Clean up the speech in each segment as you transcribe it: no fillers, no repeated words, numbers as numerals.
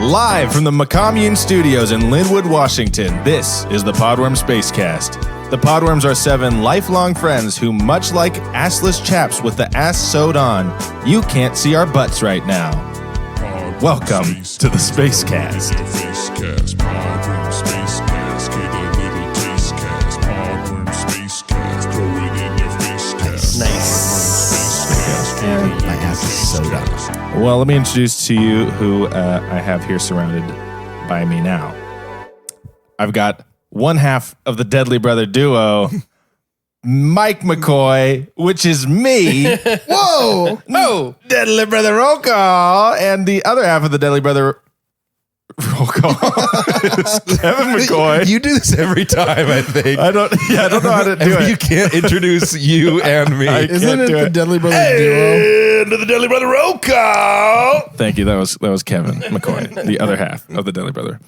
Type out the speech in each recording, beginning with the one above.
Live from the Macommune Studios in Linwood, Washington, this is the Podworm Spacecast. The Podworms are 7 lifelong friends who, much like assless chaps with the ass sewed on, you can't see our butts right now. Welcome to the Spacecast. Podworm Spacecast, get a little taste cast. Podworm Spacecast, throw it in your face cast. Nice. My ass is sewed up. Well, let me introduce to you who I have here surrounded by me now. I've got one half of the Deadly Brother duo, Mike McCoy, which is me. Whoa! No, Deadly Brother roll call, and the other half of the Deadly Brother roll call is Kevin McCoy. You do this every time, I think. I don't know how to do You it. can't introduce you and me. Isn't it do the it. Deadly Brothers duo? Into the Deadly Brother roll call. Thank you. That was Kevin McCoy, the other half of the Deadly Brother.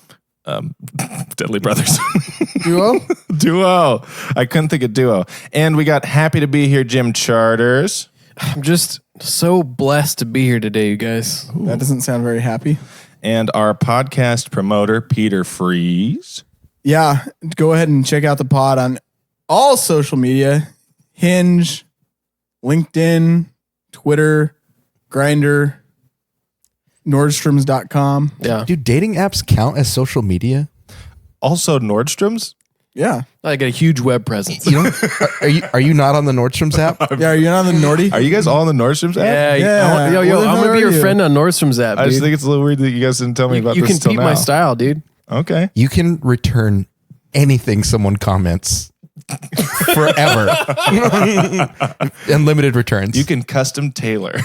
Deadly Brothers duo. I couldn't think of duo. And we got happy to be here, Jim Charters. I'm just so blessed to be here today, you guys. That doesn't sound very happy. And our podcast promoter, Peter Freeze. Yeah, go ahead and check out the pod on all social media. Hinge, LinkedIn, Twitter, Grindr, Nordstroms.com. Yeah. Do dating apps count as social media? Also Nordstrom's. Yeah. I got a huge web presence. You don't, are you not on the Nordstrom's app? Yeah, are you not on the Nordy? Are you guys all on the Nordstrom's app? Yeah. Yeah. Yo, Where the I'm hell going to be are your you? friend on Nordstrom's app, I just dude. think it's a little weird that you guys didn't tell me about You this can till peep now. my style, dude. Okay. You can return anything someone comments forever. Unlimited returns. You can custom tailor.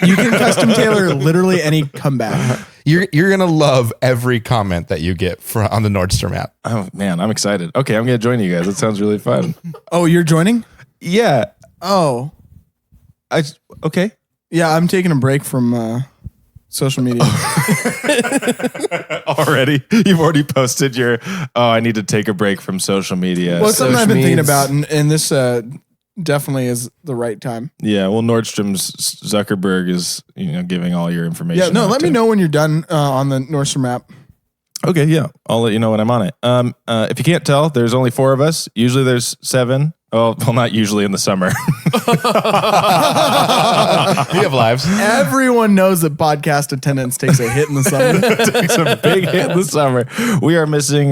You can custom tailor literally any comeback. You're going to love every comment that you get on the Nordstrom app. Oh man, I'm excited. Okay, I'm gonna join you guys. That sounds really fun. Oh, you're joining? Yeah. Oh. Okay. Yeah, I'm taking a break from social media. Already? You've already posted your, I need to take a break from social media. Well, it's something social I've been thinking medias. about, and this definitely is the right time. Yeah, well, Nordstrom's Zuckerberg is, giving all your information. Yeah, no, out let me to- know when you're done on the Nordstrom app. Okay, yeah. I'll let you know when I'm on it. If you can't tell, there's only 4 of us. Usually there's 7. Oh, well, not usually in the summer. We have lives. Everyone knows that podcast attendance takes a hit in the summer. Takes a big hit in the summer. We are missing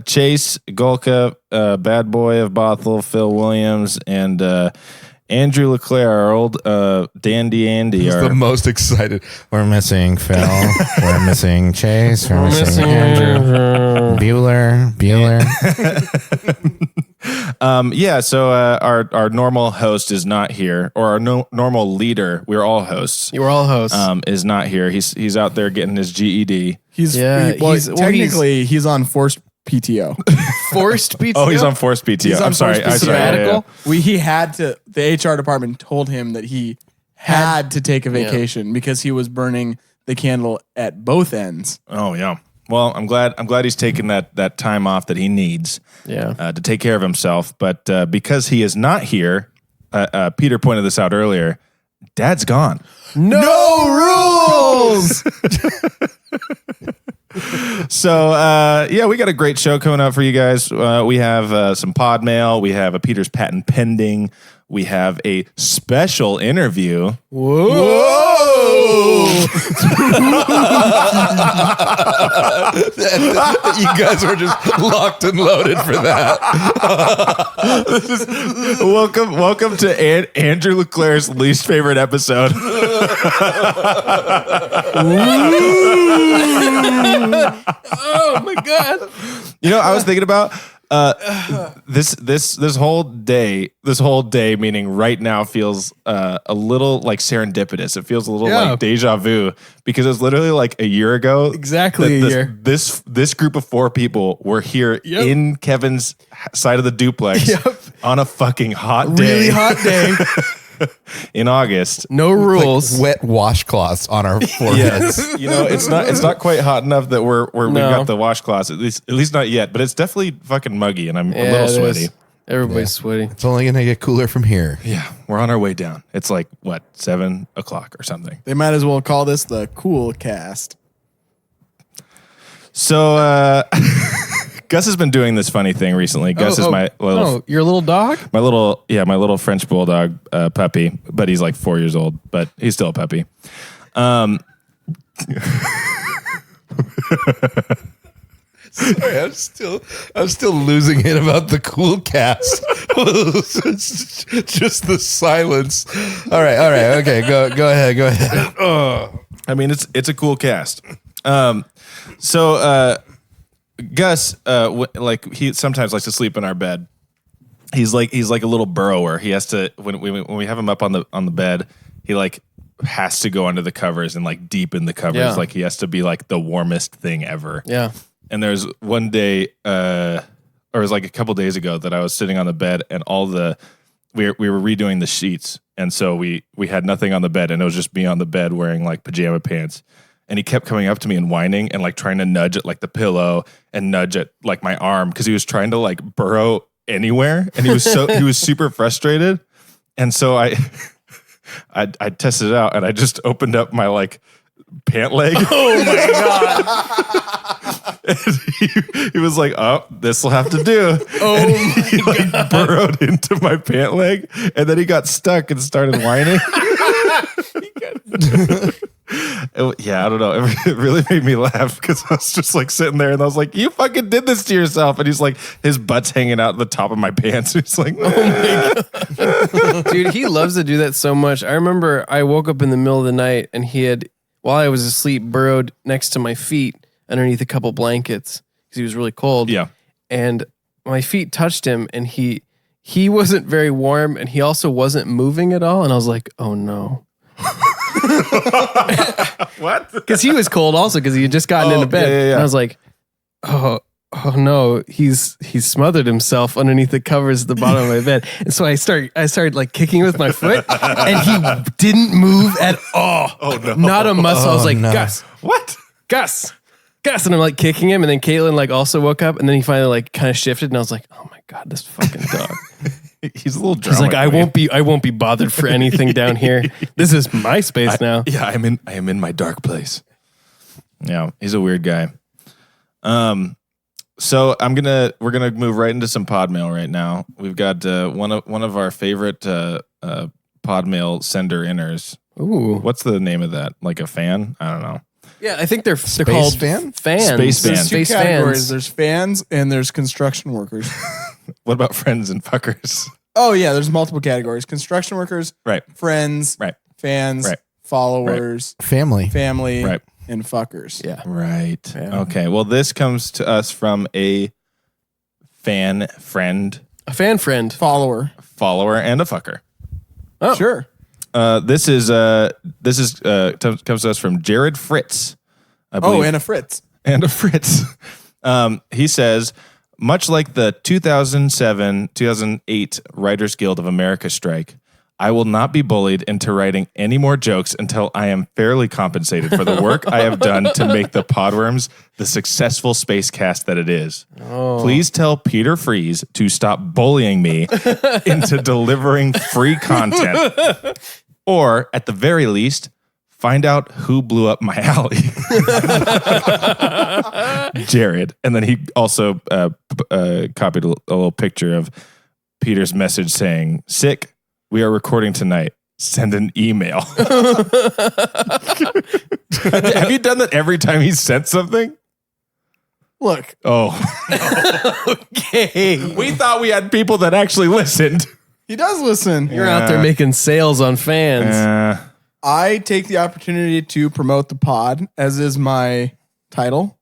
Chase Golka, Bad Boy of Bothell, Phil Williams, and Andrew Leclerc, our old Dandy Andy. He's the most excited. We're missing Phil. We're missing Chase. We're missing Andrew. Bueller. So our normal host is not here, or our normal leader. We're all hosts. You were all hosts. Is not here. He's out there getting his GED. Technically, he's on forced PTO. Forced PTO? Oh, he's on forced PTO. He's on I'm sorry. forced I'm sorry. sabbatical? He had to. The HR department told him that he had to take a vacation because he was burning the candle at both ends. Oh yeah. Well, I'm glad he's taking that time off that he needs. Yeah. To take care of himself. But because he is not here, Peter pointed this out earlier. Dad's gone. No rules. So we got a great show coming up for you guys. We have some pod mail. We have a Peter's patent pending. We have a special interview. You guys were just locked and loaded for that. Welcome to Andrew Leclerc's least favorite episode. Oh, my God. I was thinking about this whole day, meaning right now, feels a little like serendipitous. It feels a little like deja vu because it was literally like a year ago. Exactly that a year. This group of 4 people were here in Kevin's side of the duplex on a fucking hot day. Really hot day. In August. No rules. Wet washcloths on our foreheads. Yes. It's not quite hot enough that we've got the washcloths, at least not yet, but it's definitely fucking muggy and I'm a little sweaty. Everybody's sweaty. It's only going to get cooler from here. Yeah, we're on our way down. It's like, 7 o'clock or something. They might as well call this the Cool Cast. So Gus has been doing this funny thing recently. Gus is my little your little dog? my little French bulldog puppy, but he's like 4 years old, but he's still a puppy. Sorry, I'm still losing it about the cool cast. It's just the silence. All right, okay, go ahead. I mean, it's a cool cast. Gus, he sometimes likes to sleep in our bed. He's like a little burrower. He has to when we have him up on the bed, he like has to go under the covers and like deep in the covers. Yeah. Like he has to be like the warmest thing ever. Yeah. And there's one day, or it was like a couple days ago, that I was sitting on the bed and we were redoing the sheets, and so we had nothing on the bed, and it was just me on the bed wearing like pajama pants. And he kept coming up to me and whining and like trying to nudge at like the pillow and nudge at like my arm because he was trying to like burrow anywhere, and he was super frustrated. And so I tested it out, and I just opened up my like pant leg. Oh my God. And he was like, "Oh, this will have to do." Oh, and he like burrowed into my pant leg, and then he got stuck and started whining. Yeah, I don't know. It really made me laugh because I was just like sitting there, and I was like, "You fucking did this to yourself." And he's like, his butt's hanging out the top of my pants. He's like, "Oh my God." dude, he loves to do that so much. I remember I woke up in the middle of the night and he had, while I was asleep, burrowed next to my feet underneath a couple blankets because he was really cold. Yeah. And my feet touched him, and he wasn't very warm, and he also wasn't moving at all. And I was like, oh no. What? Because he was cold also because he had just gotten into bed. Yeah. And I was like, oh no, he's smothered himself underneath the covers at the bottom of my bed. And so I started like kicking with my foot, and he didn't move at all. Oh no. Not a muscle. I was like, no. Gus, What? Gus. And I'm like kicking him, and then Caitlin like also woke up, and then he finally like kind of shifted, and I was like, oh my God, this fucking dog. He's a little drama. He's like, I won't be bothered for anything down here. This is my space now. Yeah, I am in my dark place. Yeah, he's a weird guy. So we're gonna move right into some pod mail right now. We've got one of our favorite pod mail sender inners. Ooh. What's the name of that? Like a fan? I don't know. Yeah, I think they're called fan? fans. Space fan. There's two Space categories. fans. There's fans and there's construction workers. What about friends and fuckers? Oh yeah, there's multiple categories: construction workers, Right. friends, Right. fans, Right. followers, Family. family, Right. and fuckers. Yeah. Right. Yeah. Okay. Well, this comes to us from a fan friend, A fan friend. Follower. follower, and a fucker. Oh. Sure. This comes to us from Jared Fritz. I believe. Oh, and a Fritz. And a Fritz. He says, much like the 2007-2008 Writers Guild of America strike, I will not be bullied into writing any more jokes until I am fairly compensated for the work I have done to make the Podworms the successful space cast that it is. Please tell Peter Freeze to stop bullying me into delivering free content. Or, at the very least, find out who blew up my alley. Jared. And then he also copied a little picture of Peter's message saying, "Sick, we are recording tonight. Send an email." Have you done that every time he sent something? Look, Oh. Okay. We thought we had people that actually listened. he does listen. You're out there making sales on fans. I take the opportunity to promote the pod, as is my title.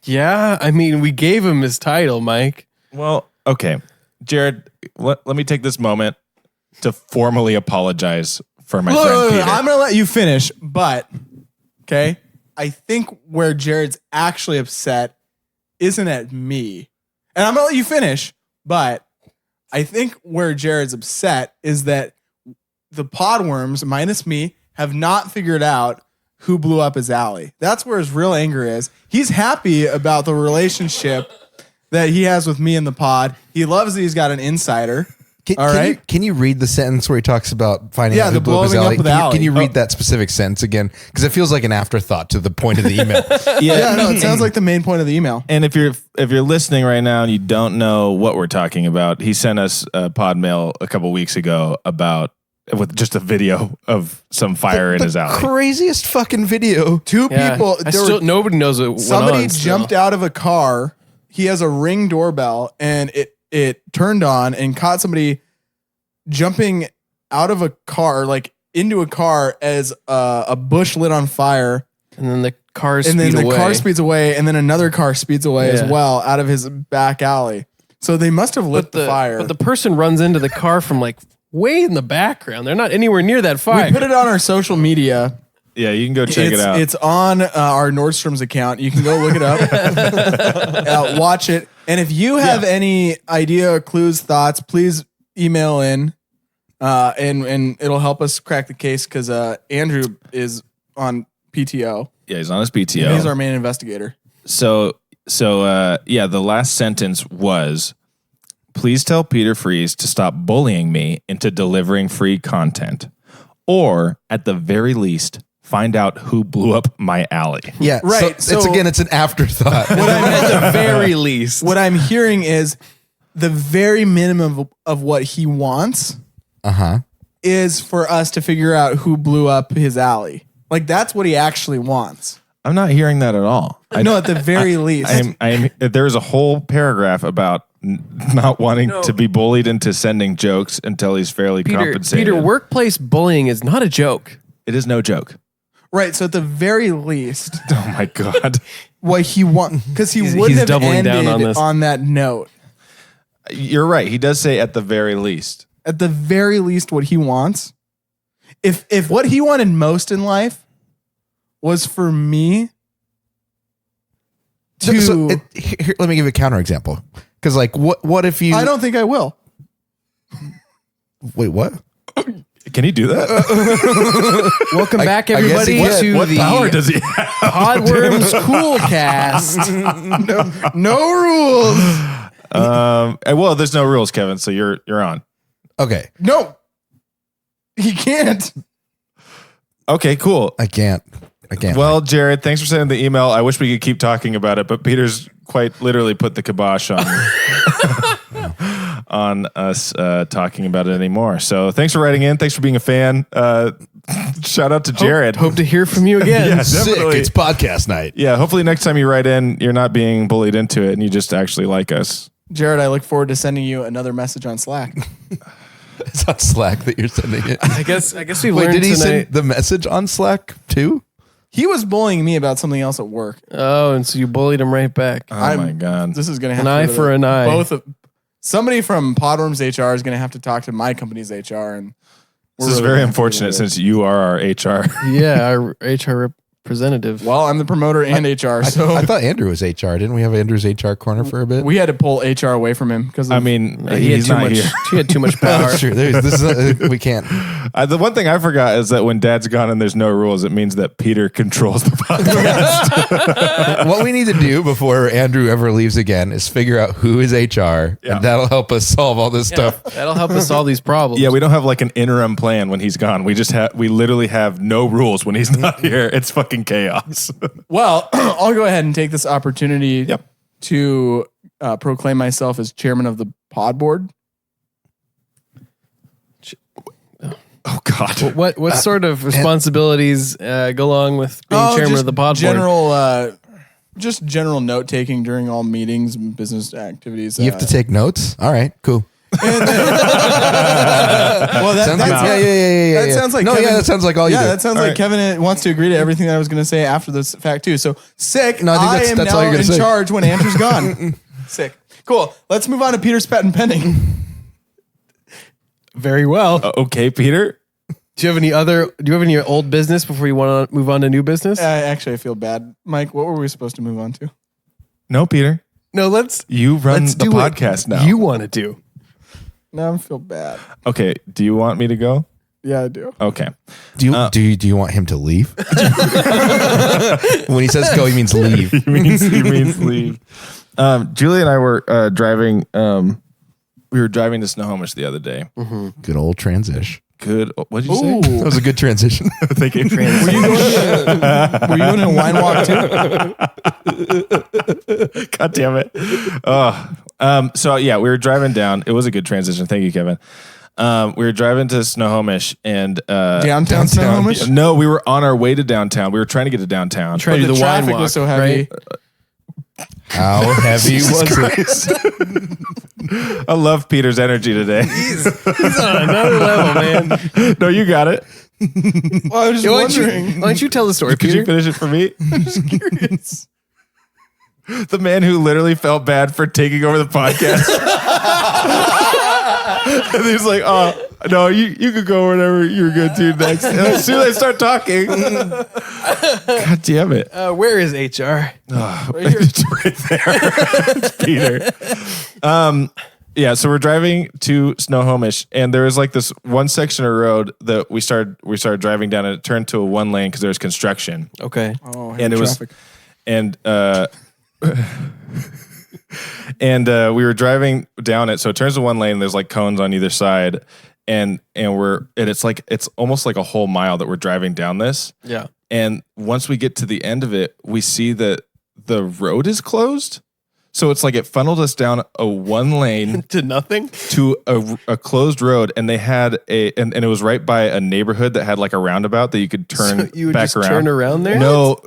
Yeah. I mean, we gave him his title, Mike. Well, okay. Jared, let me take this moment to formally apologize for my friend Peter. I'm going to let you finish, but, okay, I think where Jared's actually upset isn't at me. And I'm going to let you finish, but I think where Jared's upset is that the Podworms, minus me, have not figured out who blew up his alley. That's where his real anger is. He's happy about the relationship that he has with me in the pod. He loves that he's got an insider All right. Can you read the sentence where he talks about finding out the who blew up his blowing up alley? of the alley. Can you read that specific sentence again? Because it feels like an afterthought to the point of the email. Yeah, no, it sounds like the main point of the email. And if you're listening right now and you don't know what we're talking about, he sent us a pod mail a couple weeks ago with just a video of some fire in his alley. Craziest fucking video. Two people. Nobody knows what went Somebody on still. jumped out of a car. He has a Ring doorbell, and it turned on and caught somebody jumping out of a car, like into a car as a bush lit on fire. And then the car car speeds away, and then another car speeds away as well out of his back alley. So they must have lit the fire. But the person runs into the car from like way in the background. They're not anywhere near that fire. We put it on our social media. Yeah, you can go check it out. It's on our Nordstrom's account. You can go look it up, watch it. And if you have any idea, clues, thoughts, please email in, and it'll help us crack the case because Andrew is on PTO. Yeah, he's on his PTO. And he's our main investigator. So the last sentence was, please tell Peter Freeze to stop bullying me into delivering free content. Or, at the very least, find out who blew up my alley. Yeah, right. So it's an afterthought. At the very least. What I'm hearing is the very minimum of what he wants is for us to figure out who blew up his alley. Like, that's what he actually wants. I'm not hearing that at all. No, at the very least. There's a whole paragraph about not wanting to be bullied into sending jokes until he's fairly compensated. Peter, workplace bullying is not a joke. It is no joke. Right, so at the very least, Oh my God. what he wants, because he wouldn't he's have doubling ended down on this. on that note. You're right. He does say at the very least. At the very least, what he wants, if what he wanted most in life was for me to... Here, let me give you a counterexample. Because, like, what if you... I don't think I will. Wait, what? Can he do that? Welcome back, I guess everybody, he can. to What the power does he have? Podworms Cool Cast. No rules. Well, there's no rules, Kevin, so you're on. Okay. No. He can't. Okay, cool. I can't. Well, Jared, thanks for sending the email. I wish we could keep talking about it, but Peter's quite literally put the kibosh on on us talking about it anymore. So thanks for writing in. Thanks for being a fan. Shout out to Jared. Hope to hear from you again. Yeah, Sick. definitely. It's podcast night. Yeah, hopefully next time you write in, you're not being bullied into it and you just actually like us. Jared, I look forward to sending you another message on Slack. It's on Slack that you're sending it. I guess we Wait, learned did he tonight. send the message on Slack too? He was bullying me about something else at work. Oh, and so you bullied him right back. Oh my God. This is going to have An eye for an eye. Somebody from Podworms HR is going to have to talk to my company's HR, and This is very unfortunate since you are our HR. Yeah, our HR representative. Well, I'm the promoter and HR, so I thought Andrew was HR. Didn't we have Andrew's HR corner for a bit? we had to pull HR away from him because I mean, he had he's too not much. here. He had too much power. That's true. We can't. The one thing I forgot is that when Dad's gone and there's no rules, it means that Peter controls the podcast. What we need to do before Andrew ever leaves again is figure out who is HR, Yeah. and that'll help us solve all this stuff. That'll help us solve these problems. Yeah, we don't have like an interim plan when he's gone. We just we literally have no rules when he's not here. It's fucking chaos. Well, I'll go ahead and take this opportunity to proclaim myself as chairman of the pod board. Oh God. What sort of responsibilities go along with being chairman just of the pod board? Just general note taking during all meetings and business activities. You have to take notes. All right, cool. Well, Sounds good. yeah. That sounds like Kevin, that sounds like all you do. that sounds like Kevin wants to agree to everything that I was going to say after this fact too. So sick. No, I think am that's now all you're gonna in say. charge when Andrew's gone. Sick. Cool. Let's move on to Peter's patent pending. Very well. Okay, Peter. Do you have any old business before you want to move on to new business? Actually, I feel bad, Mike. What were we supposed to move on to? No, Peter. No, let's You run let's the do podcast what now. you want to do. No, I feel bad. Okay. Do you want me to go? Yeah, I do. Okay. Do you want him to leave? When he says go, he means leave. he means leave. Julie and I were driving we were driving to Snohomish the other day. Good old transition. Good. What did you say? That was a good transition. Thank you. Were you going to wine walk too? God damn it. So yeah, we were driving down. It was a good transition. Thank you, Kevin. We were driving to Snohomish and Downtown Snohomish? No, we were on our way to downtown. We were trying to get to downtown. Trying to do The the wine traffic walk. was so heavy. right? How heavy was it? I love Peter's energy today. He's on another level, man. No, you got it. Well, I was just Why wondering. don't you tell the story, Could Peter? you finish it for me? I'm just curious. The man who literally felt bad for taking over the podcast. And he's like, oh, no, you could go whenever you're good to next. And as soon as I start talking, God damn it. Where is HR? It's right there. It's Peter. Yeah, so we're driving to Snohomish, and there was like this one section of road that we started driving down, and it turned to a one lane because there was construction. Okay. Oh, And it was, and we were driving down it, so it turns to one lane. And there's like cones on either side, and it's almost like a whole mile that we're driving down this. Yeah. And once we get to the end of it, we see that the road is closed. So it's like it funneled us down a one lane To nothing? to a closed road, and they had and it was right by a neighborhood that had like a roundabout that you could turn So you would back just around. turn around there? No,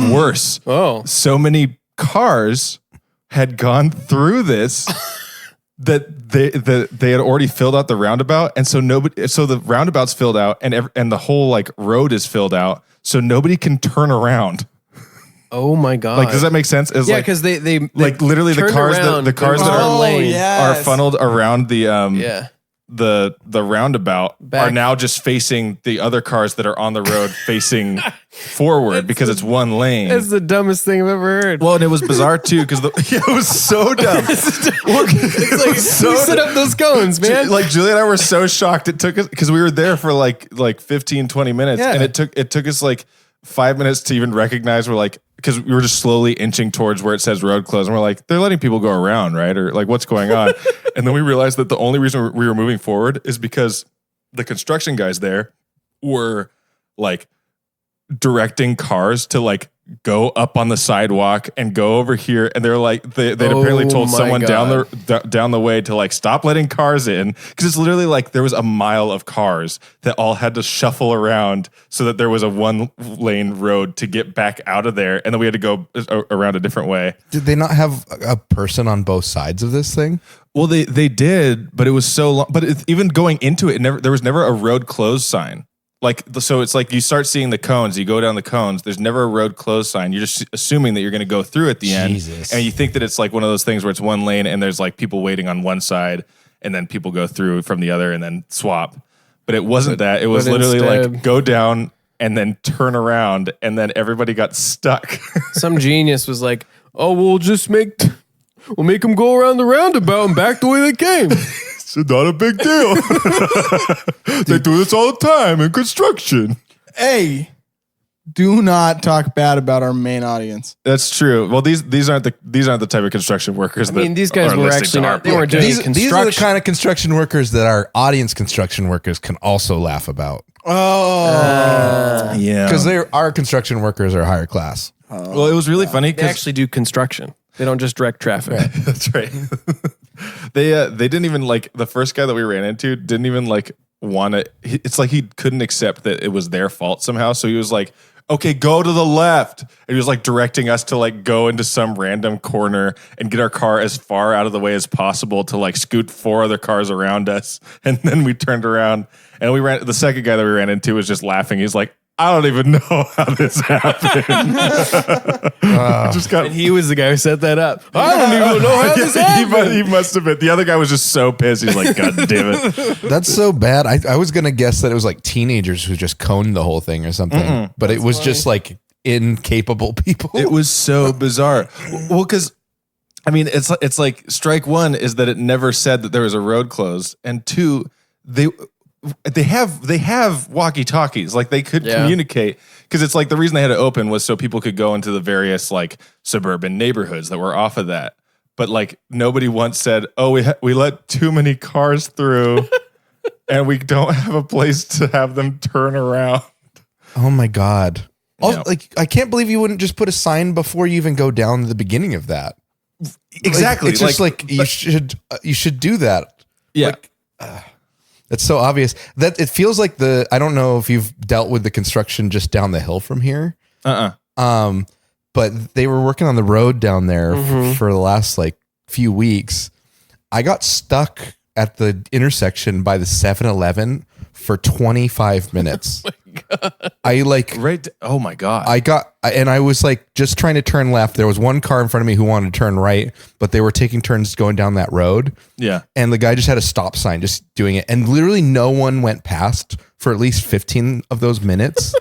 worse. Oh. So many cars had gone through this that they had already filled out the roundabout, and so the roundabout's filled out, and the whole like road is filled out, so nobody can turn around. Oh my God. Like, does that make sense? It's Yeah, like, because they like literally the turned cars around, the cars there that was are one lane. are funneled around the Yeah. the roundabout Back. are now just facing the other cars that are on the road facing forward because it's one lane. That's the dumbest thing I've ever heard. Well, and it was bizarre too because it was so dumb. It's like, so who set up those cones, man? Like Julie and I were so shocked. It took us because we were there for like 15, 20 minutes, Yeah. and it took us like 5 minutes to even recognize we're like, because we were just slowly inching towards where it says road closed, and we're like, they're letting people go around, right? Or like, what's going on? And then we realized that the only reason we were moving forward is because the construction guys there were like directing cars to like go up on the sidewalk and go over here, and they're like they'd apparently told my someone God. down the way to like stop letting cars in, because it's literally like there was a mile of cars that all had to shuffle around so that there was a one lane road to get back out of there, and then we had to go around a different way. Did they not have a person on both sides of this thing? Well, they did, but it was so long. But even going into it, there was never a road closed sign. Like, so it's like you start seeing the cones, you go down the cones, there's never a road closed sign. You're just assuming that you're going to go through at the Jesus. end. And you think that it's like one of those things where it's one lane and there's like people waiting on one side and then people go through from the other and then swap. But it wasn't that. It was literally instead- like go down and then turn around, and then everybody got stuck. Some genius was like, "Oh, we'll make them go around the roundabout and back the way they came." It's not a big deal. They do this all the time in construction. Hey, do not talk bad about our main audience. That's true. Well, these aren't the type of construction workers. I mean, these guys were actually not. They weren't doing These construction. are the kind of construction workers that our audience construction workers can also laugh about. Oh, Yeah, Because our construction workers are higher class. well, it was really funny They because actually do construction. They don't just direct traffic. that's right. They didn't even like the first guy that we ran into didn't even like want to. It's like he couldn't accept that it was their fault somehow. So he was like, "Okay, go to the left." And he was like directing us to like go into some random corner and get our car as far out of the way as possible to like scoot 4 other cars around us. And then we turned around and we ran. The second guy that we ran into was just laughing. He's like, "I don't even know how this happened." Just got. And he was the guy who set that up. I don't even know how this happened. He must have been. The other guy was just so pissed. He's like, "God damn it!" That's so bad. I was going to guess that it was like teenagers who just coned the whole thing or something. But it was just like incapable people. It was so bizarre. Well, because I mean, it's like strike one is that it never said that there was a road closed, and 2, they have walkie talkies, like they could communicate, because it's like the reason they had it open was so people could go into the various like suburban neighborhoods that were off of that. but like nobody once said, "Oh, we let too many cars through, and we don't have a place to have them turn around." Oh my God. Also, Yeah. like, I can't believe you wouldn't just put a sign before you even go down to the beginning of that. Exactly. It's just like you should do that. Yeah. Like, it's so obvious that it feels like I don't know if you've dealt with the construction just down the hill from here. But they were working on the road down there for the last like few weeks. I got stuck at the intersection by the 7-Eleven for 25 minutes. Oh my God. Oh my God. I was like just trying to turn left. There was one car in front of me who wanted to turn right, but they were taking turns going down that road. Yeah. And the guy just had a stop sign just doing it. And literally no one went past for at least 15 of those minutes.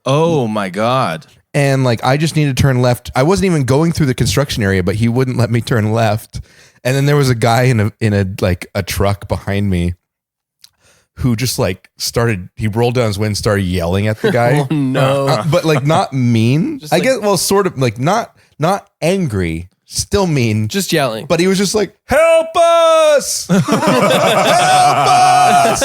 Oh my God. And like, I just needed to turn left. I wasn't even going through the construction area, but he wouldn't let me turn left. And then there was a guy in a truck behind me who just like he rolled down his window and started yelling at the guy. Oh, no. But like not mean. I guess, well, sort of like not angry, still mean. Just yelling. But he was just like, "Help us! Help us!"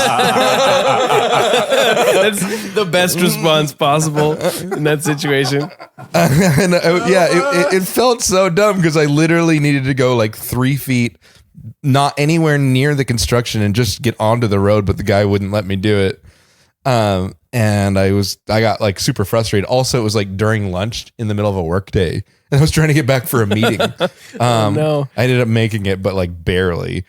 That's the best response possible in that situation. And it felt so dumb because I literally needed to go like 3 feet, not anywhere near the construction, and just get onto the road, but the guy wouldn't let me do it. And I got like super frustrated. Also, it was like during lunch in the middle of a work day, and I was trying to get back for a meeting. No. I ended up making it, but like barely.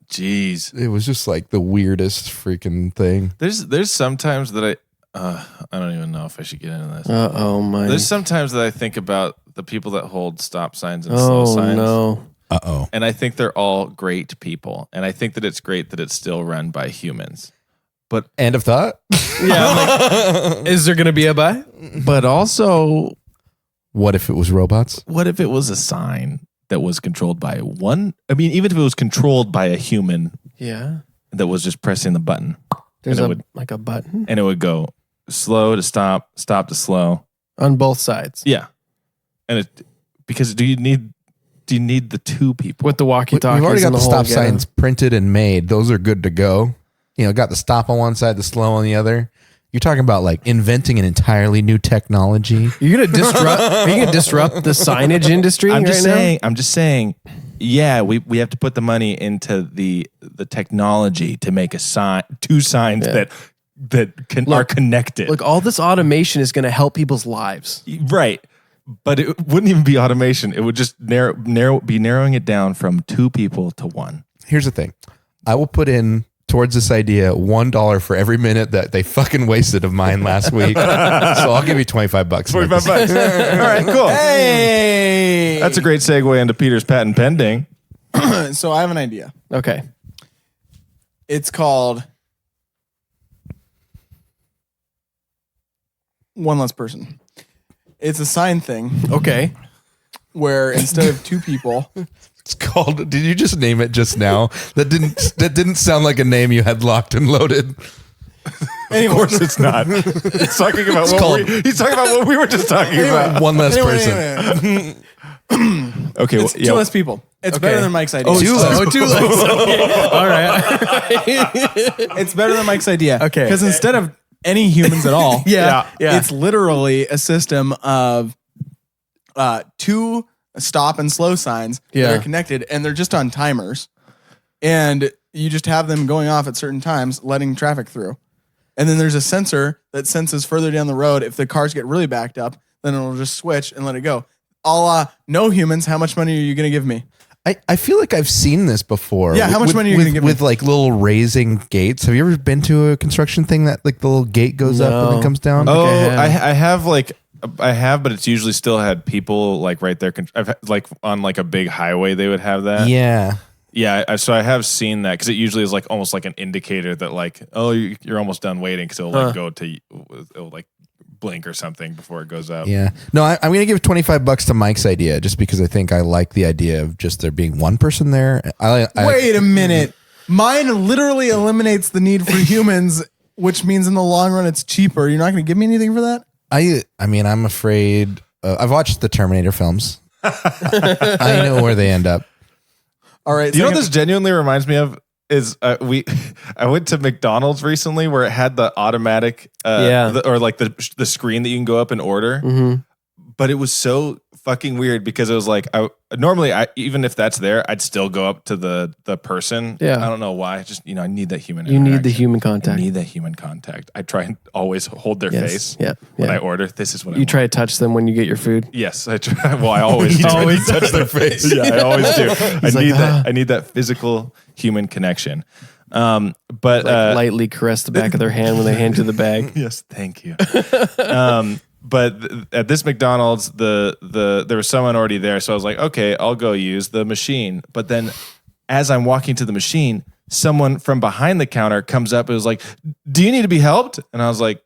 Jeez. It was just like the weirdest freaking thing. There's sometimes that I don't even know if I should get into this. Oh my. There's sometimes that I think about the people that hold stop signs and slow signs. No. Uh-oh. And I think they're all great people. And I think that it's great that it's still run by humans. But End of thought. Yeah. I'm like, is there going to be a buy? but also, What if it was robots? what if it was a sign that was controlled by one? I mean, even if it was controlled by a human Yeah. that was just pressing the button, There's And it like a button and it would go slow to stop, stop to slow. on both sides Yeah. And because do you need the two people? with the walkie-talkies. We've already got and the whole stop get signs printed and made. Those are good to go. You know, got the stop on one side, the slow on the other. You're talking about like inventing an entirely new technology. You're gonna disrupt. Are you gonna disrupt the signage industry I'm right just now? saying. I'm just saying. Yeah, we have to put the money into the technology to make two signs that are connected. Look, all this automation is gonna help people's lives. Right, but it wouldn't even be automation. It would just be narrowing it down from two people to one. Here's the thing. I will put in towards this idea $1 for every minute that they fucking wasted of mine last week. So I'll give you $25. $25. All right, cool. Hey, That's a great segue into Peter's patent pending. So I have an idea. Okay. It's called One Less Person. It's a sign thing Okay. where instead of two people, It's called. Did you just name it just now? That didn't sound like a name you had locked and loaded. Of course, it's not. He's talking about he's talking about what we were just talking about. One less Anyway, person. Okay, well, it's two less people. It's better than Mike's idea. Two less. Oh, 2 less. Okay. All right. It's better than Mike's idea. Okay. Because instead of any humans at all, Yeah. it's literally a system of two stop and slow signs that Yeah. are connected, and they're just on timers. And you just have them going off at certain times, letting traffic through. And then there's a sensor that senses further down the road. If the cars get really backed up, then it'll just switch and let it go. A la, no humans, how much money are you going to give me? I feel like I've seen this before. Yeah, how much money are you gonna give me? with like little raising gates? Have you ever been to a construction thing that like the little gate goes up and then No. comes down? Oh, I I have, but it's usually still had people like right there. I've had, like on like a big highway, they would have that. Yeah. Yeah, so I have seen that because it usually is like almost like an indicator that like, oh, you're almost done waiting because it'll like it'll like blink or something before it goes up. Yeah. No, I'm going to give $25 to Mike's idea just because I think I like the idea of just there being one person there. Wait a minute. Mine literally eliminates the need for humans, which means in the long run it's cheaper. You're not going to give me anything for that? I mean, I'm afraid. I've watched the Terminator films. I know where they end up. All right. You know what second- this genuinely reminds me of is I went to McDonald's recently where it had the automatic or like the screen that you can go up and order. Mm-hmm. But it was so fucking weird because it was like normally even if that's there, I'd still go up to the person. Yeah. I don't know why. Just I need that human. You need the interaction. human I contact. need that human contact. I try and always hold their face Yeah. when I order. This is what I You want. try to touch them when you get your food. Yes, I try. Well, I always do. Always touch their face. Yeah, I always do. like, I need that physical human connection. But Lightly caress the back of their hand when they hand you the bag. yes, thank you. But at this McDonald's, there was someone already there, so I was like, okay, I'll go use the machine. But then, as I'm walking to the machine, someone from behind the counter comes up and was like, "Do you need to be helped?" And I was like,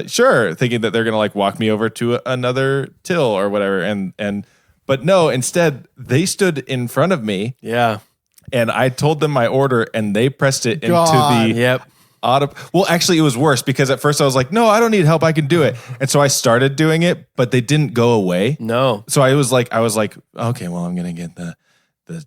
"Sure," thinking that they're gonna like walk me over to another till or whatever. But no, instead they stood in front of me. Yeah. And I told them my order, and they pressed it God. into the Yep. Well, actually, it was worse because at first I was like, "No, I don't need help. I can do it." And so I started doing it, but they didn't go away. No. So I was like, "Okay, well, I'm gonna get the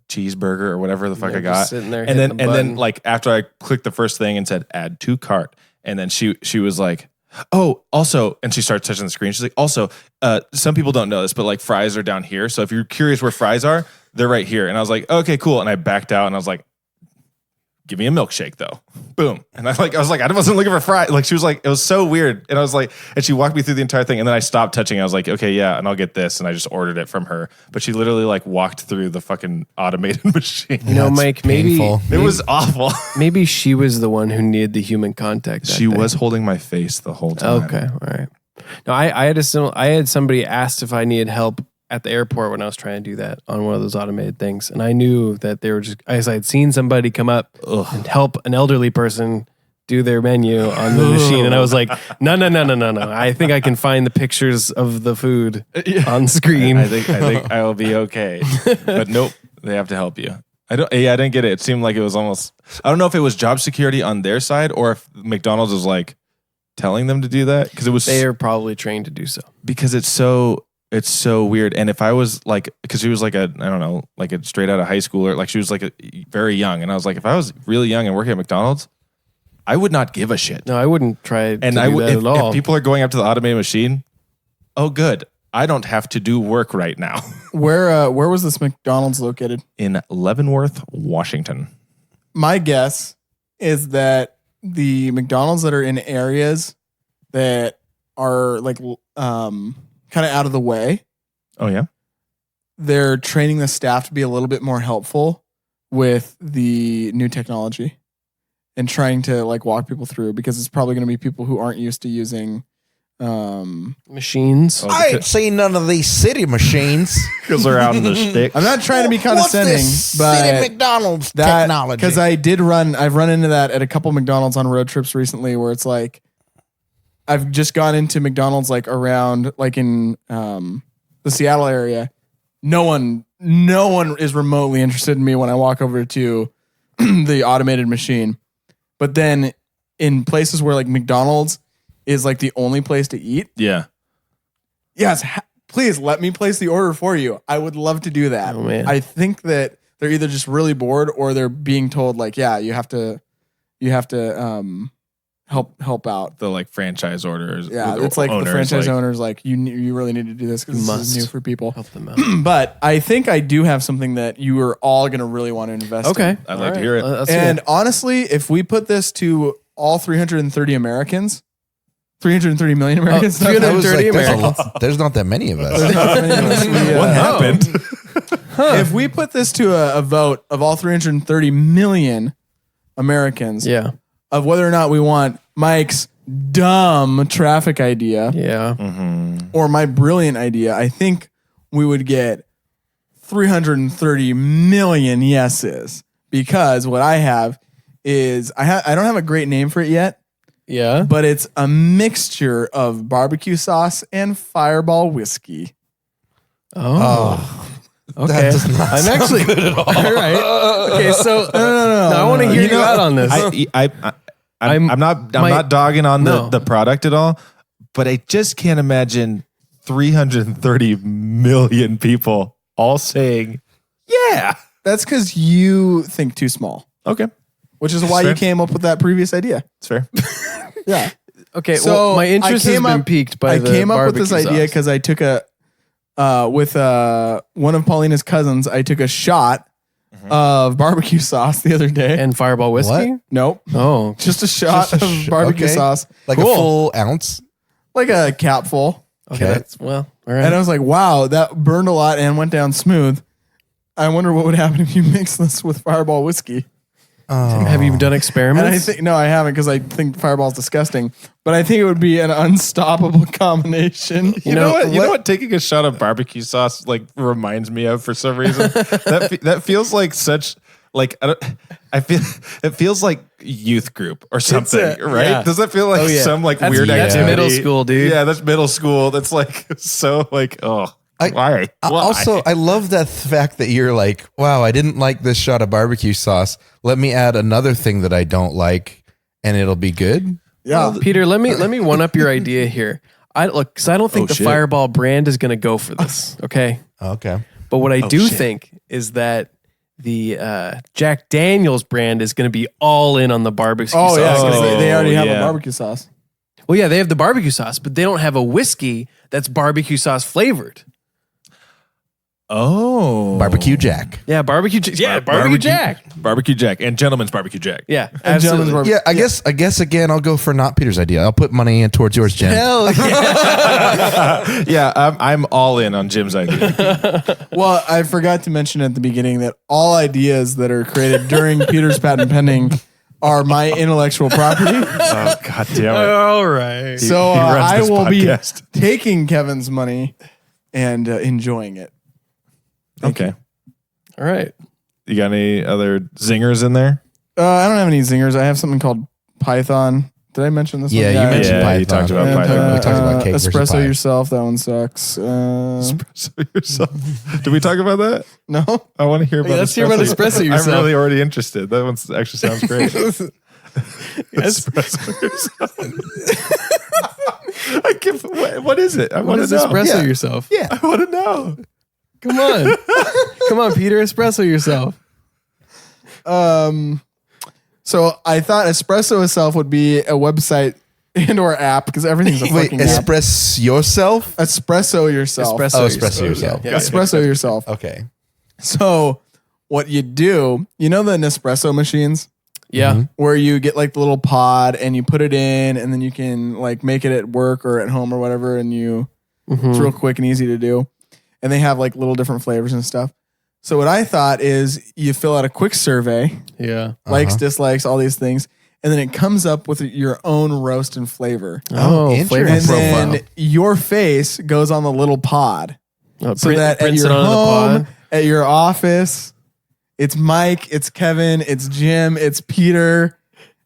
cheeseburger or whatever the fuck I You're got." just sitting there And hitting then the and then button. like after I clicked the first thing and said add to cart, and then she was like, "Oh, also," and she started touching the screen. She's like, "Also, some people don't know this, but like fries are down here. So if you're curious where fries are, they're right here." And I was like, "Okay, cool." And I backed out and I was like, "Give me a milkshake though." Boom. And I was like, I wasn't looking for fries. Like she was like, it was so weird. And I was like, and she walked me through the entire thing. And then I stopped touching. I was like, okay, yeah. And I'll get this. And I just ordered it from her. But she literally like walked through the fucking automated machine. You know, That's Mike, maybe painful. It was awful. maybe she was the one who needed the human contact. that She day. was holding my face the whole time. Okay, all right. No, I had somebody asked if I needed help at the airport when I was trying to do that on one of those automated things, and I knew that they were just as I had seen somebody come up and help an elderly person do their menu on the machine, and I was like, no. I think I can find the pictures of the food on screen. I think I will be okay. But nope, they have to help you. I didn't get it. It seemed like it was almost, I don't know if it was job security on their side or if McDonald's was like telling them to do that because it was They are probably trained to do so. because it's so weird. And if I was like, because she was like a straight out of high school, or like she was like very young, and I was like, if I was really young and working at McDonald's, I would not give a shit. No, I wouldn't try to And do I would that if, at all. if people are going up to the automated machine, oh good, I don't have to do work right now. Where was this McDonald's located? In Leavenworth, Washington. My guess is that the McDonald's that are in areas that are like kind of out of the way, Oh yeah. they're training the staff to be a little bit more helpful with the new technology and trying to like walk people through, because it's probably going to be people who aren't used to using Machines. Oh, I ain't seen none of these city machines. because they're out in the sticks. I'm not trying to be condescending, What's this but city McDonald's that technology? because I've run into that at a couple McDonald's on road trips recently, where it's like I've just gone into McDonald's like around like in the Seattle area. No one is remotely interested in me when I walk over to the automated machine. But then in places where like McDonald's is like the only place to eat, Yeah. yes, please let me place the order for you. I would love to do that. Oh, man. I think that they're either just really bored or they're being told like, yeah, you have to help out. The like franchise orders. Yeah, the it's like the owners, franchise like, owners like you really need to do this because You this is must. new for people. Help them out. But I think I do have something that you are all going to really want to invest Okay. in. I'd like to hear it. Let's And hear it. honestly, if we put this to all 330 Americans, 330 million Americans, not I was 330 there's, Americans. there's not that many of us. that many of us. What happened? If we put this to a vote of all 330 million Americans Yeah. of whether or not we want Mike's dumb traffic idea Yeah. or my brilliant idea, I think we would get 330 million yeses, because what I have is I don't have a great name for it yet, Yeah. but it's a mixture of barbecue sauce and Fireball whiskey. Oh. Okay. That does not I'm sound actually good at all. all right. Okay, so No, I want to hear you out on this. I'm not dogging on No. the product at all, but I just can't imagine 330 million people all saying, yeah. That's because you think too small, Okay. which is why Fair. you came up with that previous idea. It's fair. Yeah. Okay, So well, my interest has been piqued by I the came up with this barbecue idea sauce. because I took with one of Paulina's cousins, I took a shot of barbecue sauce the other day. And Fireball whiskey? What? Nope. Oh. Just a shot Just a of barbecue okay. sauce. Like Cool. a full ounce. Like a capful. Okay, Okay. that's, well, all right. And I was like, wow, that burned a lot and went down smooth. I wonder what would happen if you mix this with Fireball whiskey. Have you done experiments? And I think, no, I haven't because I think Fireball's disgusting. But I think it would be an unstoppable combination. You know what? You know what? Taking a shot of barbecue sauce like reminds me of for some reason. that feels like such like I feel it feels like youth group or something, right? yeah. Does that feel like yeah. some like That's- weird that's activity? middle school, dude. Yeah, that's middle school. That's like so like why? Also, I love that fact that you're like, wow, I didn't like this shot of barbecue sauce. Let me add another thing that I don't like, and it'll be good. Yeah. Peter, let me one up your idea here. Because I don't think the shit. Fireball brand is going to go for this. Okay, Okay. but what I do shit. think is that the Jack Daniel's brand is going to be all in on the barbecue Oh, sauce. yeah. 'Cause they already have yeah. a barbecue sauce. Well, yeah, they have the barbecue sauce, but they don't have a whiskey that's barbecue sauce flavored. Oh, Barbecue Jack. Yeah, barbecue Jack. Barbecue Jack, and Gentleman's Barbecue Jack. Yeah, And gentlemen's absolutely. barbecue. Yeah, I guess again, I'll go for not Peter's idea. I'll put money in towards yours, Jen. Hell yeah. Yeah, I'm all in on Jim's idea. Well, I forgot to mention at the beginning that all ideas that are created during Peter's patent pending are my intellectual property. Oh God damn it! All right. So He runs I this will podcast. be taking Kevin's money and enjoying it. Okay, All right. you got any other zingers in there? I don't have any zingers. I have something called Python. Did I mention this Yeah, one? you mentioned Yeah, Python. you talked about And, Python. We talked about cake versus espresso pie. yourself. That one sucks. Espresso yourself. Did we talk about that? No. I want to hear about. let's hear about espresso yourself. I'm really already interested. That one actually sounds great. Yes. Espresso yourself. I give. What is it? I What want is to know. espresso Yeah. yourself? Yeah. I want to know. Come on. Come on, Peter. Espresso yourself. So I thought espresso itself would be a website and or app because everything's a Wait, fucking app. express yourself? Espresso yourself. Oh, espresso yourself. Yeah. Espresso yourself. Okay. So what you do, you know the Nespresso machines Yeah. where you get like the little pod and you put it in and then you can like make it at work or at home or whatever and it's real quick and easy to do. And they have like little different flavors and stuff. So what I thought is you fill out a quick survey, Yeah. likes, dislikes, all these things, and then it comes up with your own roast and flavor. Oh, flavor And interesting. profile. then your face goes on the little pod. Oh, So that at prints your it onto the home, pod. at your office, it's Mike, it's Kevin, it's Jim, it's Peter.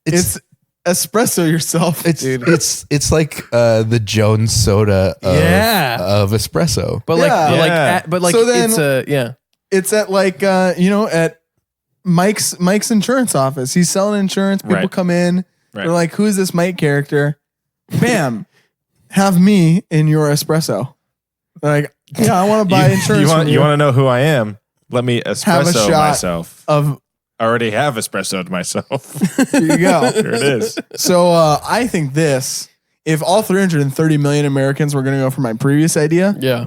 It's espresso yourself. It's like the Jones soda of espresso. But Yeah. like So then- it's a yeah. It's at like at Mike's insurance office. He's selling insurance. People Right. come in. Right. They're like, "Who's this Mike character?" Bam, have me in your espresso. They're like, "Yeah, I want to buy insurance." from You want to know who I am? Let me Have a espresso shot myself. of I already have espressoed myself. here you go. Here it is. So I think this, if all 330 million Americans were going to go for my previous idea, Yeah.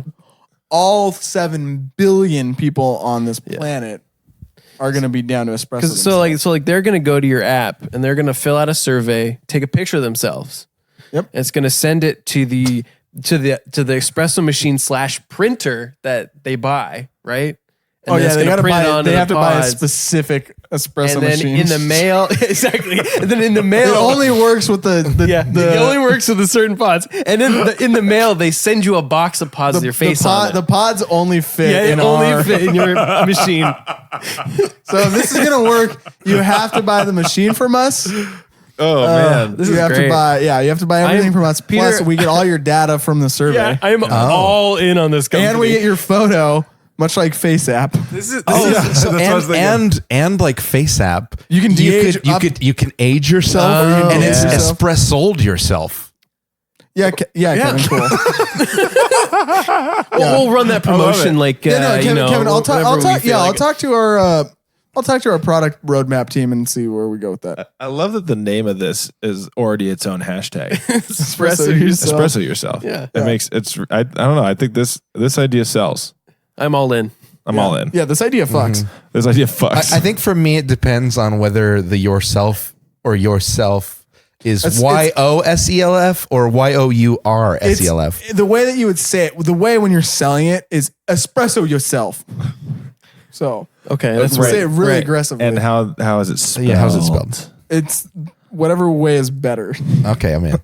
all 7 billion people on this planet are going to be down to espresso. So like they're gonna go to your app and they're gonna fill out a survey, take a picture of themselves. Yep. And it's gonna send it to the espresso machine / printer that they buy, right? And Oh then yeah, it's they gonna got to print it buy. onto They the have to buy a pods. specific espresso And then machine. in the mail, exactly. And then in the mail, it only works with the it only works with the certain pods. And then in the mail, they send you a box of pods with your face on it. The pods only fit Yeah, in it only our. fit in your machine. So if this is gonna work, you have to buy the machine from us. Oh man. This you is have great. to buy. Yeah, you have to buy everything from us. Plus, Peter- we get all your data from the survey, Yeah, I'm all in on this company. and we get your photo, much like Face App. This is Oh, That's what I was thinking. and like Face App, You can de-age up- you can age yourself you can and age it's yourself. espressold yourself. Yeah, Kevin, cool. We'll run that promotion like Kevin, I'll talk. whenever I'll we talk. feel Yeah, like I'll it. talk to our. I'll talk to our product roadmap team and see where we go with that. I love that the name of this is already its own hashtag. Espresso yourself. Espresso yourself. Yeah. It makes it's. I don't know. I think this idea sells. I'm all in. I'm all in. Yeah, this idea fucks. This idea fucks. I think for me, it depends on whether the yourself or yourself is It's- YOSELF or YOURSELF. The way that you would say it, the way when you're selling it is espresso yourself. So Okay, that's say it right. really Right. aggressively. and how is it spelled? Yeah, how's it spelled? It's whatever way is better. Okay, I'm in.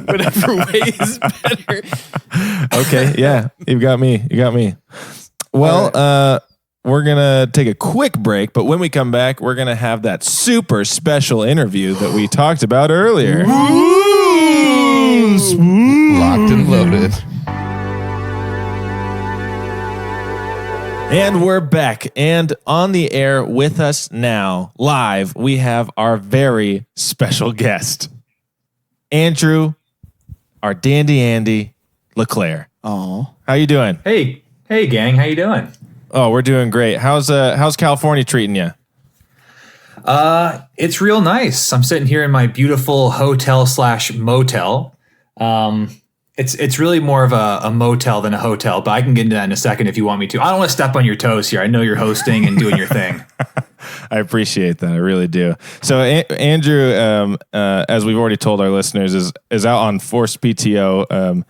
Whatever way is better. Okay, yeah, you got me. You got me. Well, we're gonna take a quick break, but when we come back, we're gonna have that super special interview that we talked about earlier. Locked and loaded. And we're back and on the air with us now, live. We have our very special guest, Andrew, our dandy Andy LeClaire. Oh, How you doing? Hey, gang, how you doing? Oh, we're doing great. How's California treating you? It's real nice. I'm sitting here in my beautiful hotel/motel. It's really more of a motel than a hotel, but I can get into that in a second if you want me to. I don't want to step on your toes here. I know you're hosting and doing your thing. I appreciate that. I really do. So Andrew, as we've already told our listeners, is out on forced PTO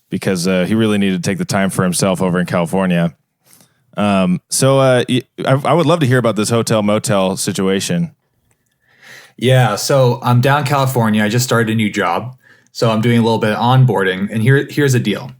because he really needed to take the time for himself over in California. I would love to hear about this hotel motel situation. Yeah, so I'm down in California. I just started a new job. So I'm doing a little bit of onboarding, and here's the deal.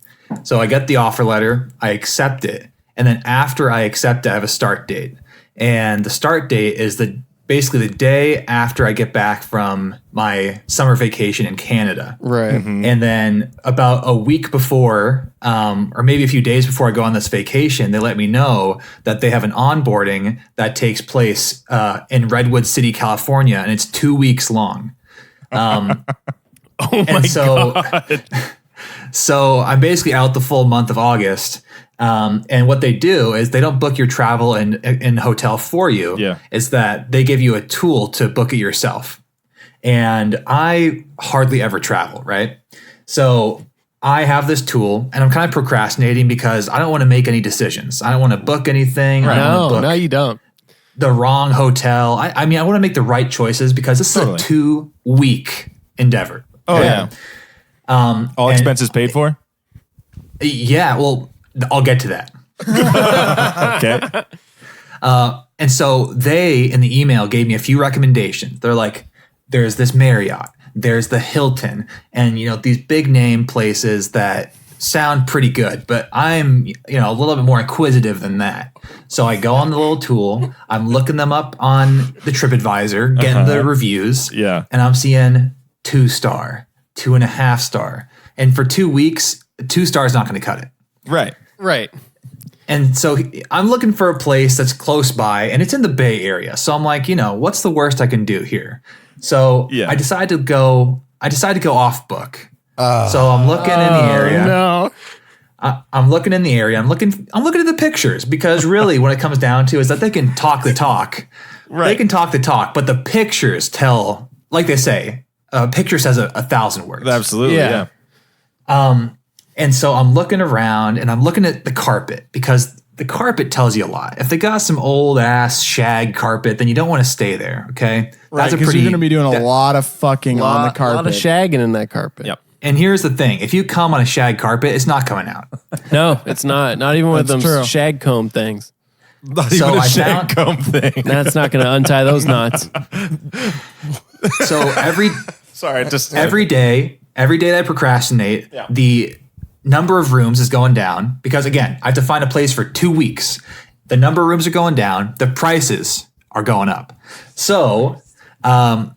So I get the offer letter, I accept it, and then after I accept it, I have a start date. And the start date is basically the day after I get back from my summer vacation in Canada. Right. And then about a week before, or maybe a few days before I go on this vacation, they let me know that they have an onboarding that takes place in Redwood City, California, and it's 2 weeks long. Oh my God. So I'm basically out the full month of August. And what they do is they don't book your travel and hotel for you. Yeah. Is that they give you a tool to book it yourself. And I hardly ever travel, right? So I have this tool and I'm kind of procrastinating because I don't want to make any decisions. I don't want to book anything. I don't want to book No, you don't. the wrong hotel. I mean, I want to make the right choices because this Totally. is a 2-week endeavor. Oh Okay? yeah. All and- expenses paid for? Yeah, well, I'll get to that. Okay. And so they, in the email, gave me a few recommendations. They're like, there's this Marriott, there's the Hilton, and, these big name places that sound pretty good, but I'm, a little bit more inquisitive than that. So I go on the little tool, I'm looking them up on the TripAdvisor, getting the reviews. Yeah. And I'm seeing 2-star, 2.5 star. And for 2 weeks, 2 stars not going to cut it. Right. Right. And so I'm looking for a place that's close by and it's in the Bay Area. So I'm like, what's the worst I can do here? So Yeah. I decided to go off book. So I'm looking in the area. No. I'm looking in the area. I'm looking at the pictures because really what it comes down to is that they can talk the talk. Right. They can talk the talk, but the pictures tell, like they say, a picture says 1,000 words. Absolutely. Yeah. Yeah. And so I'm looking around and I'm looking at the carpet because the carpet tells you a lot. If they got some old ass shag carpet, then you don't want to stay there. Okay. right. Because you're going to be doing a lot of fucking on the A carpet. lot of shagging in that carpet. Yep. And here's the thing. If you come on a shag carpet, it's not coming out. No, it's not. Not even with them That's true. shag comb things. Not So even a I shag comb thing. That's not going to untie those knots. So Sorry, just every day that I procrastinate, the number of rooms is going down because again, I have to find a place for 2 weeks. The number of rooms are going down. The prices are going up. So I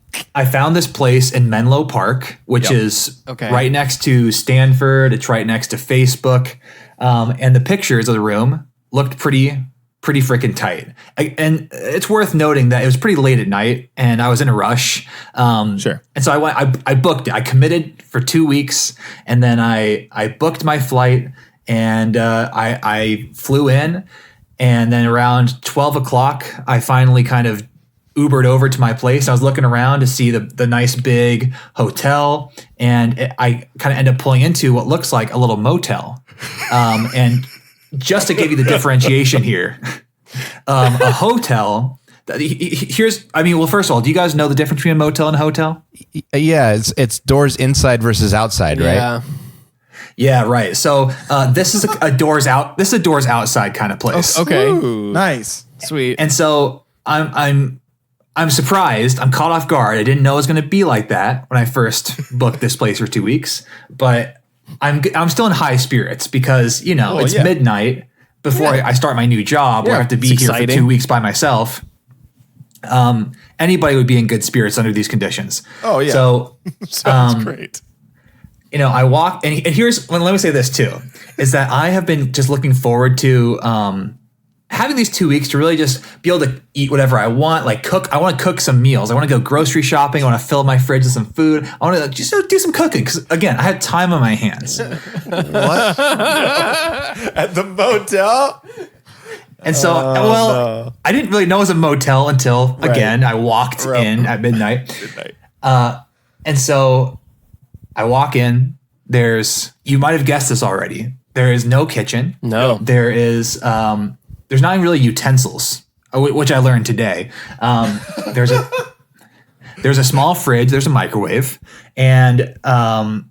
found this place in Menlo Park, which is right next to Stanford. It's right next to Facebook. And the pictures of the room looked pretty pretty freaking tight. And it's worth noting that it was pretty late at night and I was in a rush. Sure. And so I booked it. I committed for 2 weeks and then I booked my flight and I flew in. And then around 12 o'clock, I finally kind of Ubered over to my place. I was looking around to see the nice big hotel, and I kind of end up pulling into what looks like a little motel. And just to give you the differentiation here, a hotel. First of all, do you guys know the difference between a motel and a hotel? Yeah, it's doors inside versus outside, right? Yeah. Yeah, right. So this is a doors out. This is a doors outside kind of place. Okay. Nice. Sweet. And so I'm surprised. I'm caught off guard. I didn't know it was going to be like that when I first booked this place for 2 weeks. But I'm still in high spirits because it's midnight before I start my new job. Where I have to be here for 2 weeks by myself. Anybody would be in good spirits under these conditions. Oh yeah. So Sounds great. I walk and here's let me say this too, is that I have been just looking forward to having these 2 weeks to really just be able to eat whatever I want, like cook. I want to cook some meals. I want to go grocery shopping. I want to fill my fridge with some food. I want to just do some cooking because again, I had time on my hands. What? At the motel? And so, I didn't really know it was a motel until again I walked in at midnight. And so I walk in. You might have guessed this already. There is no kitchen. No. There is. There's not even really utensils, which I learned today. There's a small fridge. There's a microwave, and I'm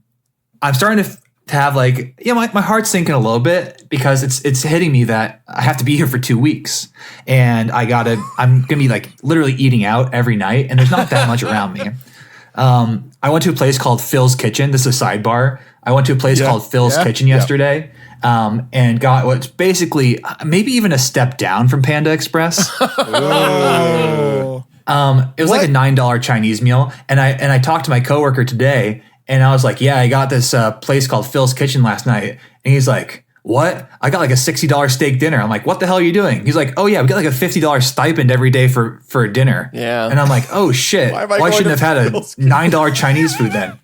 starting to have my heart's sinking a little bit because it's hitting me that I have to be here for 2 weeks, and I'm gonna be literally eating out every night, and there's not that much around me. I went to a place called Phil's Kitchen. This is a sidebar. I went to a place called Phil's Kitchen yesterday. And got what's basically maybe even a step down from Panda Express. It was like a $9 Chinese meal. And I talked to my coworker today and I was like, yeah, I got this place called Phil's Kitchen last night. And he's like, what? I got like a $60 steak dinner. I'm like, what the hell are you doing? He's like, oh yeah, we got like a $50 stipend every day for dinner. Yeah. And I'm like, oh shit. Why shouldn't I have had a $9 Chinese food then?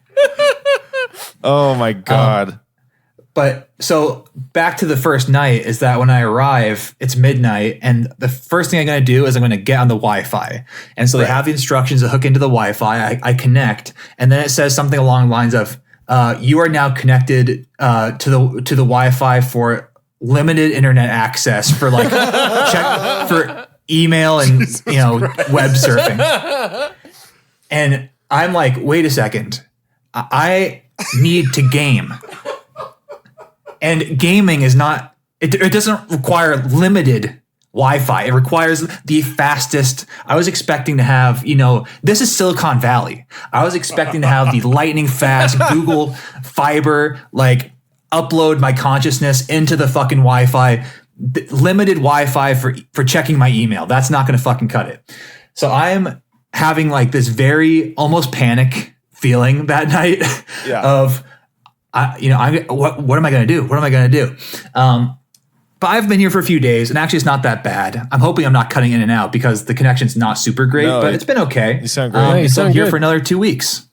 Oh my God. But so back to the first night is that when I arrive, it's midnight. And the first thing I'm going to do is I'm going to get on the Wi-Fi. And so they have the instructions to hook into the Wi-Fi. I connect. And then it says something along the lines of, you are now connected to the Wi-Fi for limited internet access for check for email and web surfing. And I'm like, wait a second. I need to game. And gaming is not, it doesn't require limited Wi-Fi. It requires the fastest. I was expecting to have, this is Silicon Valley. I was expecting to have the lightning fast Google Fiber, upload my consciousness into the fucking Wi-Fi, limited Wi-Fi for checking my email. That's not going to fucking cut it. So I'm having this very almost panic feeling that night of, what am I going to do? What am I going to do? But I've been here for a few days, and actually, it's not that bad. I'm hoping I'm not cutting in and out because the connection's not super great, but it's been okay. You sound great. So I'm here for another 2 weeks.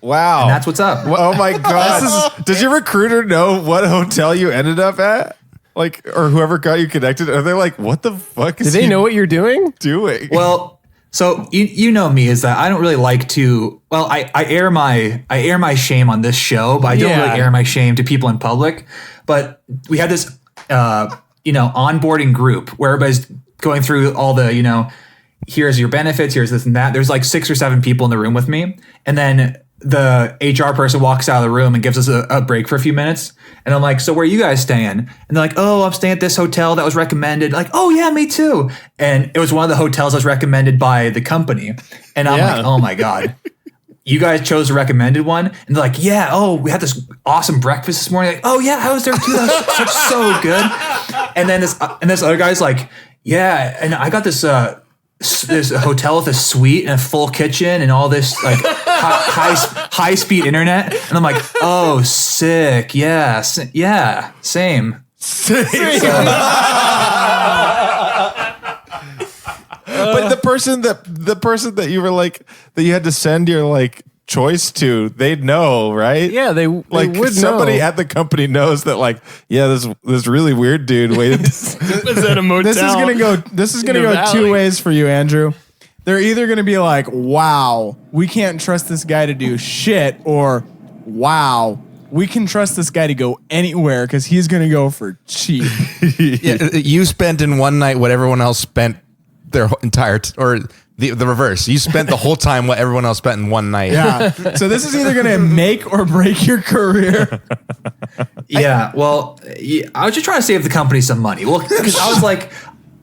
Wow. And that's what's up. Oh my God. Does your recruiter know what hotel you ended up at? Or whoever got you connected? Are they like, what the fuck is Do they know what you're doing? doing? Well, so you know me is that I don't really like to. Well, I air my shame on this show, but I don't really air my shame to people in public. But we had this onboarding group where everybody's going through all the here's your benefits, here's this and that. There's 6 or 7 people in the room with me, and then the HR person walks out of the room and gives us a break for a few minutes. And I'm like, so where are you guys staying? And they're like, oh, I'm staying at this hotel that was recommended. Oh yeah, me too. And it was one of the hotels that was recommended by the company. And I'm like, oh my God, you guys chose the recommended one? And they're like, yeah, oh, we had this awesome breakfast this morning. Oh yeah, I was there too. That was so good. And then this other guy's like, yeah, and I got this hotel with a suite and a full kitchen and all this high speed internet. And I'm like, oh, sick. Yeah, same. But the person that you were like that you had to send your like choice to, they'd know, right? Yeah, they like would somebody know. at the company knows that like, yeah, this really weird dude waited. was at a motel. This is gonna in a go two valley. ways for you, Andrew. They're either gonna be like, wow, we can't trust this guy to do shit, or wow, we can trust this guy to go anywhere because he's gonna go for cheap. Yeah, you spent in one night what everyone else spent their entire or the reverse. You spent the whole time what everyone else spent in one night. Yeah. So this is either gonna make or break your career. Yeah, well, I was just trying to save the company some money. Well, because I was like,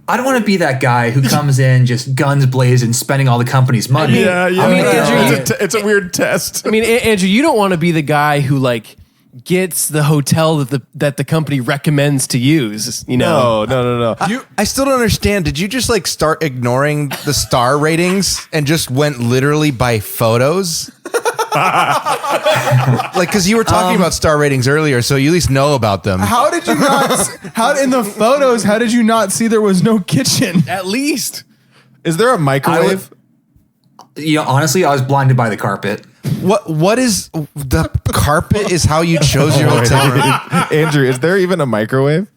I don't want to be that guy who comes in just guns blazing, spending all the company's money. Yeah, yeah. I mean, Andrew, it's a weird test. I mean, Andrew, you don't want to be the guy who like gets the hotel that the company recommends to use. You know, No. I still don't understand. Did you just like start ignoring the star ratings and just went literally by photos? Like, because you were talking about star ratings earlier, so you at least know about them. How did you not? How in the photos? How did you not see there was no kitchen? at least. Is there a microwave? Honestly, I was blinded by the carpet. What is the carpet? Is how you chose your hotel room? Andrew, is there even a microwave?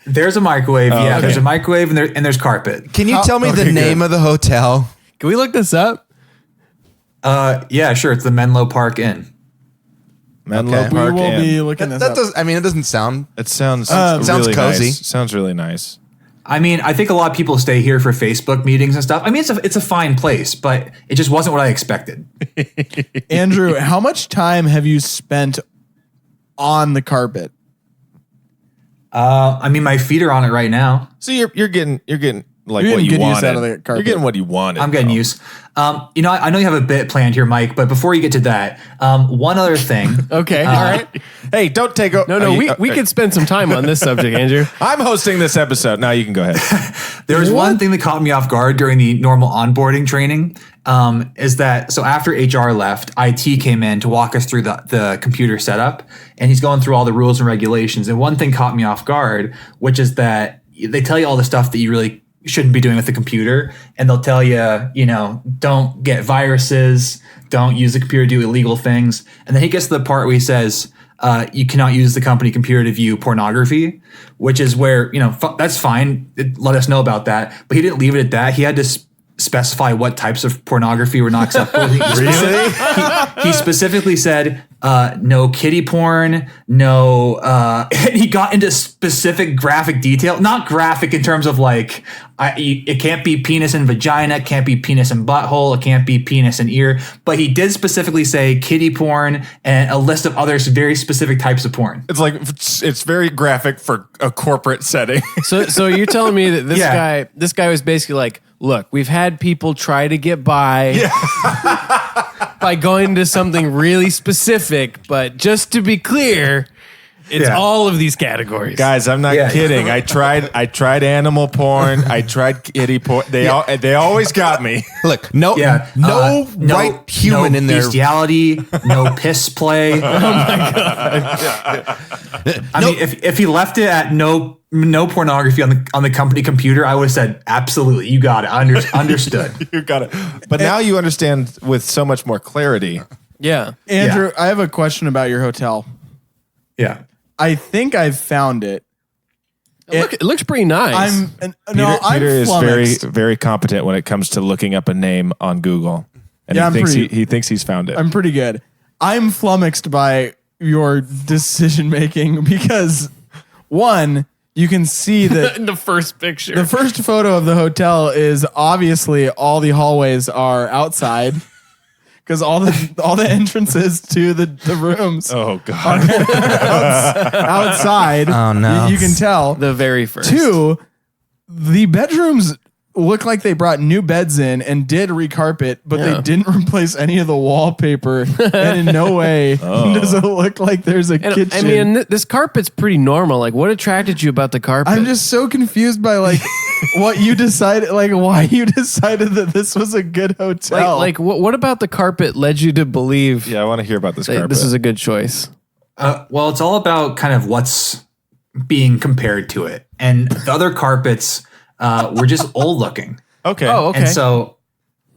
There's a microwave. Yeah, okay. there's a microwave and there's carpet. Can you tell me the name of the hotel? Can we look this up? Yeah, sure. It's the Menlo Park Inn. Menlo Okay. Park We will Inn. be looking this That up. does. I mean, it doesn't sound. It sounds sounds really cozy. Nice. Sounds really nice. I mean, I think a lot of people stay here for Facebook meetings and stuff. I mean, it's a fine place, but it just wasn't what I expected. Andrew, how much time have you spent on the carpet? I mean, my feet are on it right now. So you're getting like You're what getting you good use wanted. out of the carpet. You're getting what you wanted. I'm getting bro. used. I know you have a bit planned here, Mike, but before you get to that, one other thing. Okay, all right. Hey, don't take over. No, we could spend some time on this subject, Andrew. I'm hosting this episode. Now you can go ahead. There was one thing that caught me off guard during the normal onboarding training. Is that so after HR left, IT came in to walk us through the computer setup, and he's going through all the rules and regulations. And one thing caught me off guard, which is that they tell you all the stuff that you really shouldn't be doing with the computer, and they'll tell you, don't get viruses, don't use the computer to do illegal things. And then he gets to the part where he says, you cannot use the company computer to view pornography, which is where, that's fine. Let us know about that. But he didn't leave it at that. He had to specify what types of pornography were not acceptable. He specifically said, no kiddie porn, no, and he got into specific graphic detail, not graphic in terms of like, it can't be penis and vagina, it can't be penis and butthole, it can't be penis and ear, but he did specifically say kiddie porn and a list of other very specific types of porn. It's like it's very graphic for a corporate setting. So you're telling me that this guy was basically like, look, we've had people try to get by by going to something really specific, but just to be clear, it's all of these categories. Guys, I'm not Yeah. kidding. I tried animal porn. I tried kitty porn. They always got me. Look, no white human no in there. bestiality, no piss play. Oh my god! I mean, if he left it at no pornography on the company computer, I would have said absolutely, you got it, understood. You got it. But now you understand with so much more clarity. Yeah. Andrew, I have a question about your hotel. Yeah. I think I've found it. It looks pretty nice. I'm Peter is very, flummoxed. very competent when it comes to looking up a name on Google. And Yeah, he thinks he's found it. I'm pretty good. I'm flummoxed by your decision making because one, you can see that in the first picture. the first photo of the hotel is obviously all the hallways are outside because all the entrances to the rooms Oh God. outside. Oh, no. You can tell. the very first. Two, the bedrooms look like they brought new beds in and did recarpet, but Yeah. they didn't replace any of the wallpaper. And in no way does it look like there's a And, kitchen. I mean, this carpet's pretty normal. Like, what attracted you about the carpet? I'm just so confused by like what you decided, like why you decided that this was a good hotel. like what about the carpet led you to believe Yeah, I want to hear about this that carpet. this is a good choice? Well, it's all about kind of what's being compared to it, and the other carpets were just old looking. Okay. Oh, okay. And so,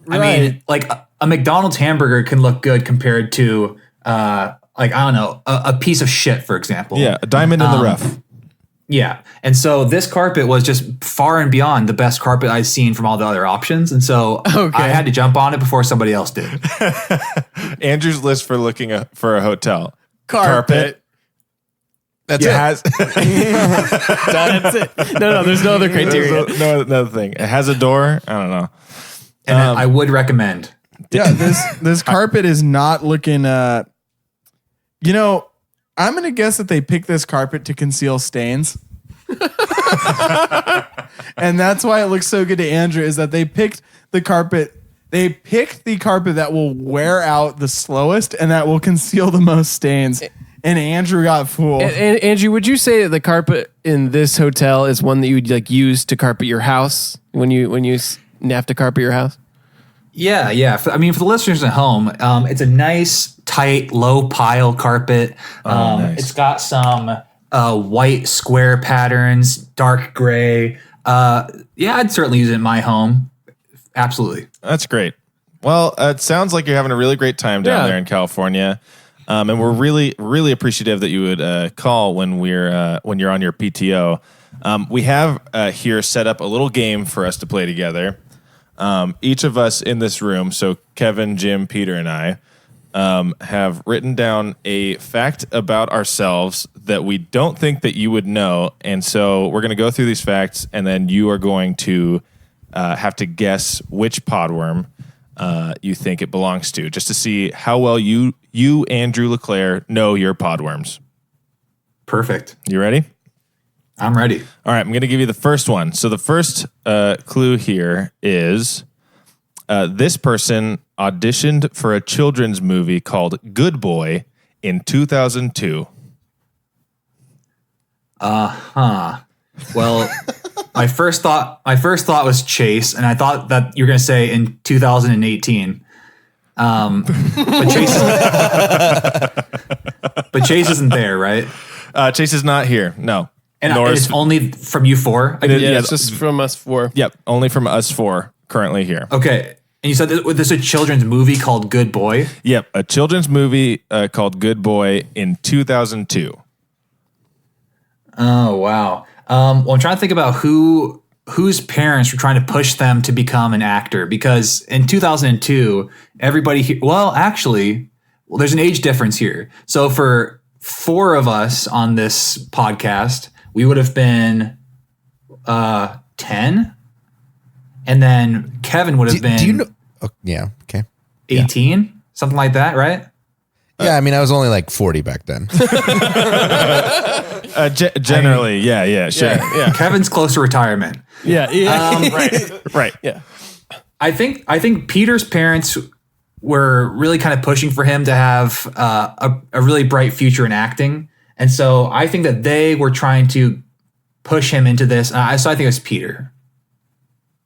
I mean, like a McDonald's hamburger can look good compared to, like, I don't know, a piece of shit, for example. Yeah, a diamond in the rough. Yeah. And so this carpet was just far and beyond the best carpet I'd seen from all the other options. And so I had to jump on it before somebody else did. Andrew's list for looking for a hotel. Carpet. That's It it. has That's it. No, there's no other criteria. no another thing. It has a door. I don't know. And I would recommend. Yeah, this carpet is not looking. You know, I'm gonna guess that they picked this carpet to conceal stains, and that's why it looks so good to Andrew. Is that they picked the carpet? They picked the carpet that will wear out the slowest and that will conceal the most stains. And Andrew got fooled. And Angie, would you say that the carpet in this hotel is one that you would like use to carpet your house when you have to carpet your house? Yeah, yeah. I mean, for the listeners at home, it's a nice, tight, low pile carpet. Nice. It's got some white square patterns, dark gray. Yeah, I'd certainly use it in my home. Absolutely. That's great. Well, it sounds like you're having a really great time down Yeah. there in California. And we're really, really appreciative that you would call when you're on your PTO. We have here set up a little game for us to play together. Each of us in this room, so Kevin, Jim, Peter, and I, have written down a fact about ourselves that we don't think that you would know. And so we're going to go through these facts, and then you are going to have to guess which podworm you think it belongs to, just to see how well you Andrew LeClaire, know your podworms. Perfect. You ready? I'm ready. All right, I'm going to give you the first one. So the first clue here is this person auditioned for a children's movie called Good Boy in 2002. Well, my first thought was Chase, and I thought that you were going to say in 2018. But Chase isn't there, right? Chase is not here. No. And Nor is- it's only from you four. Yeah, it's just from us four. Yep, only from us four currently here. Okay. And you said there's a children's movie called Good Boy. Yep, a children's movie called Good Boy in 2002. Oh, wow. Well, I'm trying to think about whose parents were trying to push them to become an actor, because in 2002, everybody there's an age difference here. So for four of us on this podcast, we would have been 10, and then Kevin would have been Do you know? Oh, yeah. Okay. 18, something like that, right? Yeah. I mean, I was only like 40 back then. Generally, yeah, sure. Yeah. Kevin's close to retirement. Yeah. Right. Yeah. I think Peter's parents were really kind of pushing for him to have a really bright future in acting. And so I think that they were trying to push him into this. So I think it was Peter.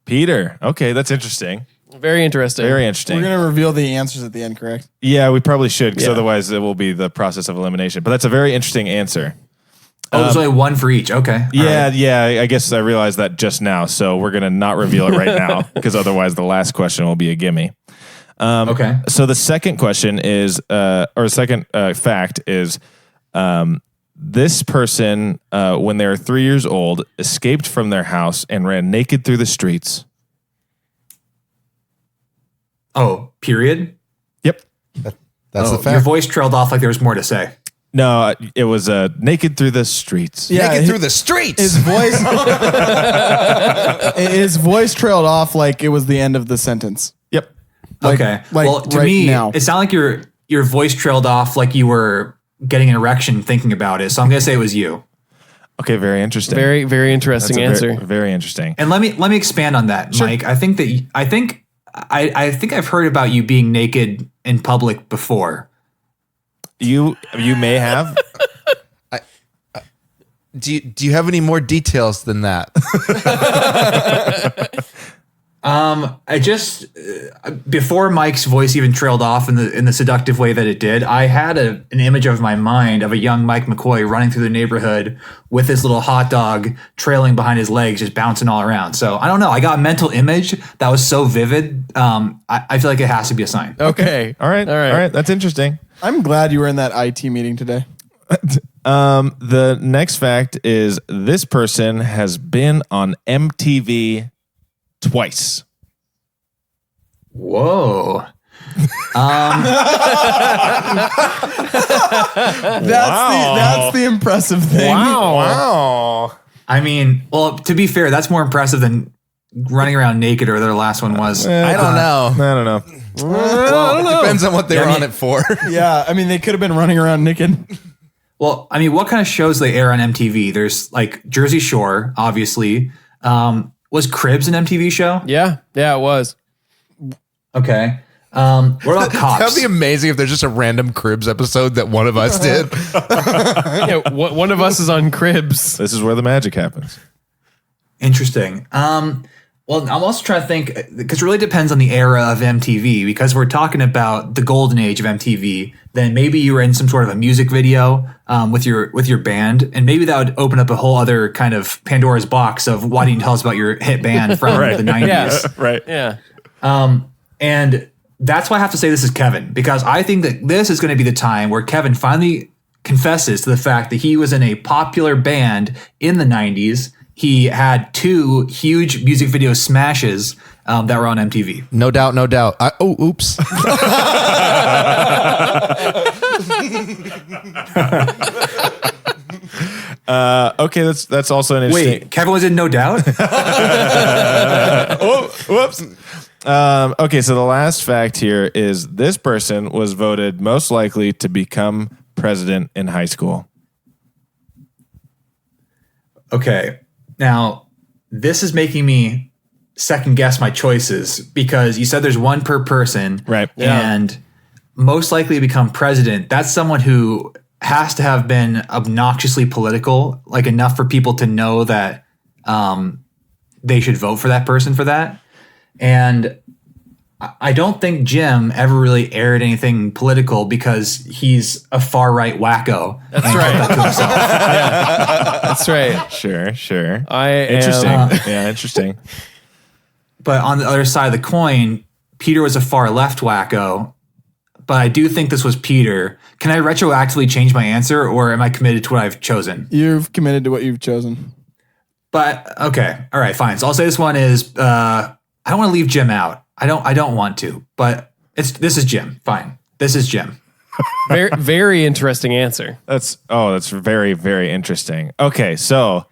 Peter. Okay, that's interesting. Very interesting. Very interesting. We're gonna reveal the answers at the end, correct? Yeah, we probably should, because Yeah. otherwise it will be the process of elimination. But that's a very interesting answer. Oh, there's only one for each. Okay. All Yeah, right. yeah. I guess I realized that just now. So we're going to not reveal it right now, because otherwise the last question will be a gimme. Okay. So the second question is, second fact is, this person, when they were 3 years old, escaped from their house and ran naked through the streets. Oh, period. Yep. That's the Your fact. voice trailed off like there was more to say. No, it was naked through the streets. Yeah, Naked through the streets. His voice, his voice trailed off like it was the end of the sentence. Yep. Okay. like well, to right me, now. it sounded like your voice trailed off like you were getting an erection thinking about it. So I'm going to say it was you. Okay, very interesting. Very, very interesting That's a answer. very interesting. And let me expand on that, Mike. I think I've heard about you being naked in public before. You may have. Do you have any more details than that? I just before Mike's voice even trailed off in the seductive way that it did, I had an image of my mind of a young Mike McCoy running through the neighborhood with his little hot dog trailing behind his legs, just bouncing all around. So I don't know. I got a mental image that was so vivid. I feel like it has to be a sign. Okay. All right. That's interesting. I'm glad you were in that IT meeting today. The next fact is this person has been on MTV twice. Whoa. That's the impressive thing. Wow. I mean, well, to be fair, that's more impressive than running around naked, or their last one was. I don't know. I don't know. Well, it depends on what they were on it for. Yeah, I mean, they could have been running around naked. Well, I mean, what kind of shows they air on MTV? There's like Jersey Shore, obviously. Was Cribs an MTV show? Yeah, it was. Okay. What about Cops? That'd be amazing if there's just a random Cribs episode that one of us did. Yeah, one of us is on Cribs. This is where the magic happens. Interesting. Well, I'm also trying to think, because it really depends on the era of MTV, because we're talking about the golden age of MTV. Then maybe you were in some sort of a music video with your band, and maybe that would open up a whole other kind of Pandora's box of why didn't you tell us about your hit band from the 90s? Yeah. Right. Yeah. And that's why I have to say this is Kevin, because I think that this is going to be the time where Kevin finally confesses to the fact that he was in a popular band in the 90s. He had 2 huge music video smashes that were on MTV. No doubt. Oops. Okay, that's also an interesting. Wait, Kevin was in No Doubt? Whoops. Okay, so the last fact here is this person was voted most likely to become president in high school. Okay. Now, this is making me second guess my choices, because you said there's one per person. Right. And most likely to become president, that's someone who has to have been obnoxiously political, like enough for people to know that they should vote for that person for that. And I don't think Jim ever really aired anything political, because he's a far right wacko. That's right. That's right. Sure. Interesting. Yeah, interesting. But on the other side of the coin, Peter was a far left wacko. But I do think this was Peter. Can I retroactively change my answer, or am I committed to what I've chosen? You've committed to what you've chosen. But okay, all right, fine. So I'll say this one is I don't want to leave Jim out. I don't want to, but this is Jim. Fine, this is Jim. Very, very interesting answer. That's very, very interesting. Okay, so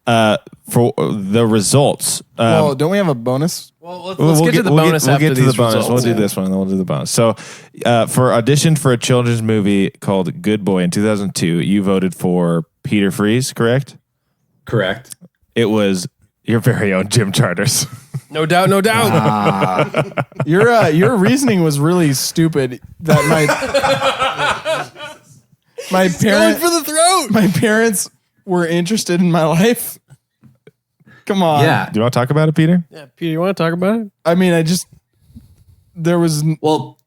for the results, Well, don't we have a bonus? Well, let's get to the bonus after these results. We'll do this one, and then we'll do the bonus. So, for auditioned for a children's movie called Good Boy in 2002, you voted for Peter Freeze, correct? Correct. It was your very own Jim Charters. No doubt. Your reasoning was really stupid. That my parents for the throat. My parents were interested in my life. Come on. Yeah. Do you want to talk about it, Peter? Yeah, Peter, you want to talk about it? I mean, there was Well,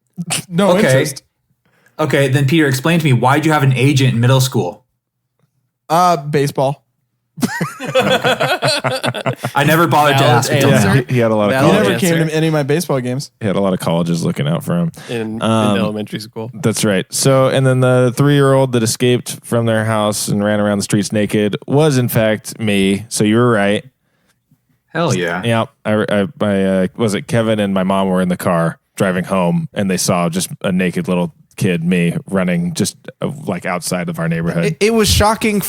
no interest. Okay, then Peter, explain to me, why did you have an agent in middle school? Baseball. I never bothered to ask until now. He had a lot of Valid He college, never came to any of my baseball games. he had a lot of colleges looking out for him. In elementary school. That's right. So, and then the 3-year-old that escaped from their house and ran around the streets naked was in fact me. So you were right. Hell yeah. Yeah. I was it Kevin and my mom were in the car driving home, and they saw just a naked little kid, me, running just like outside of our neighborhood. It was shocking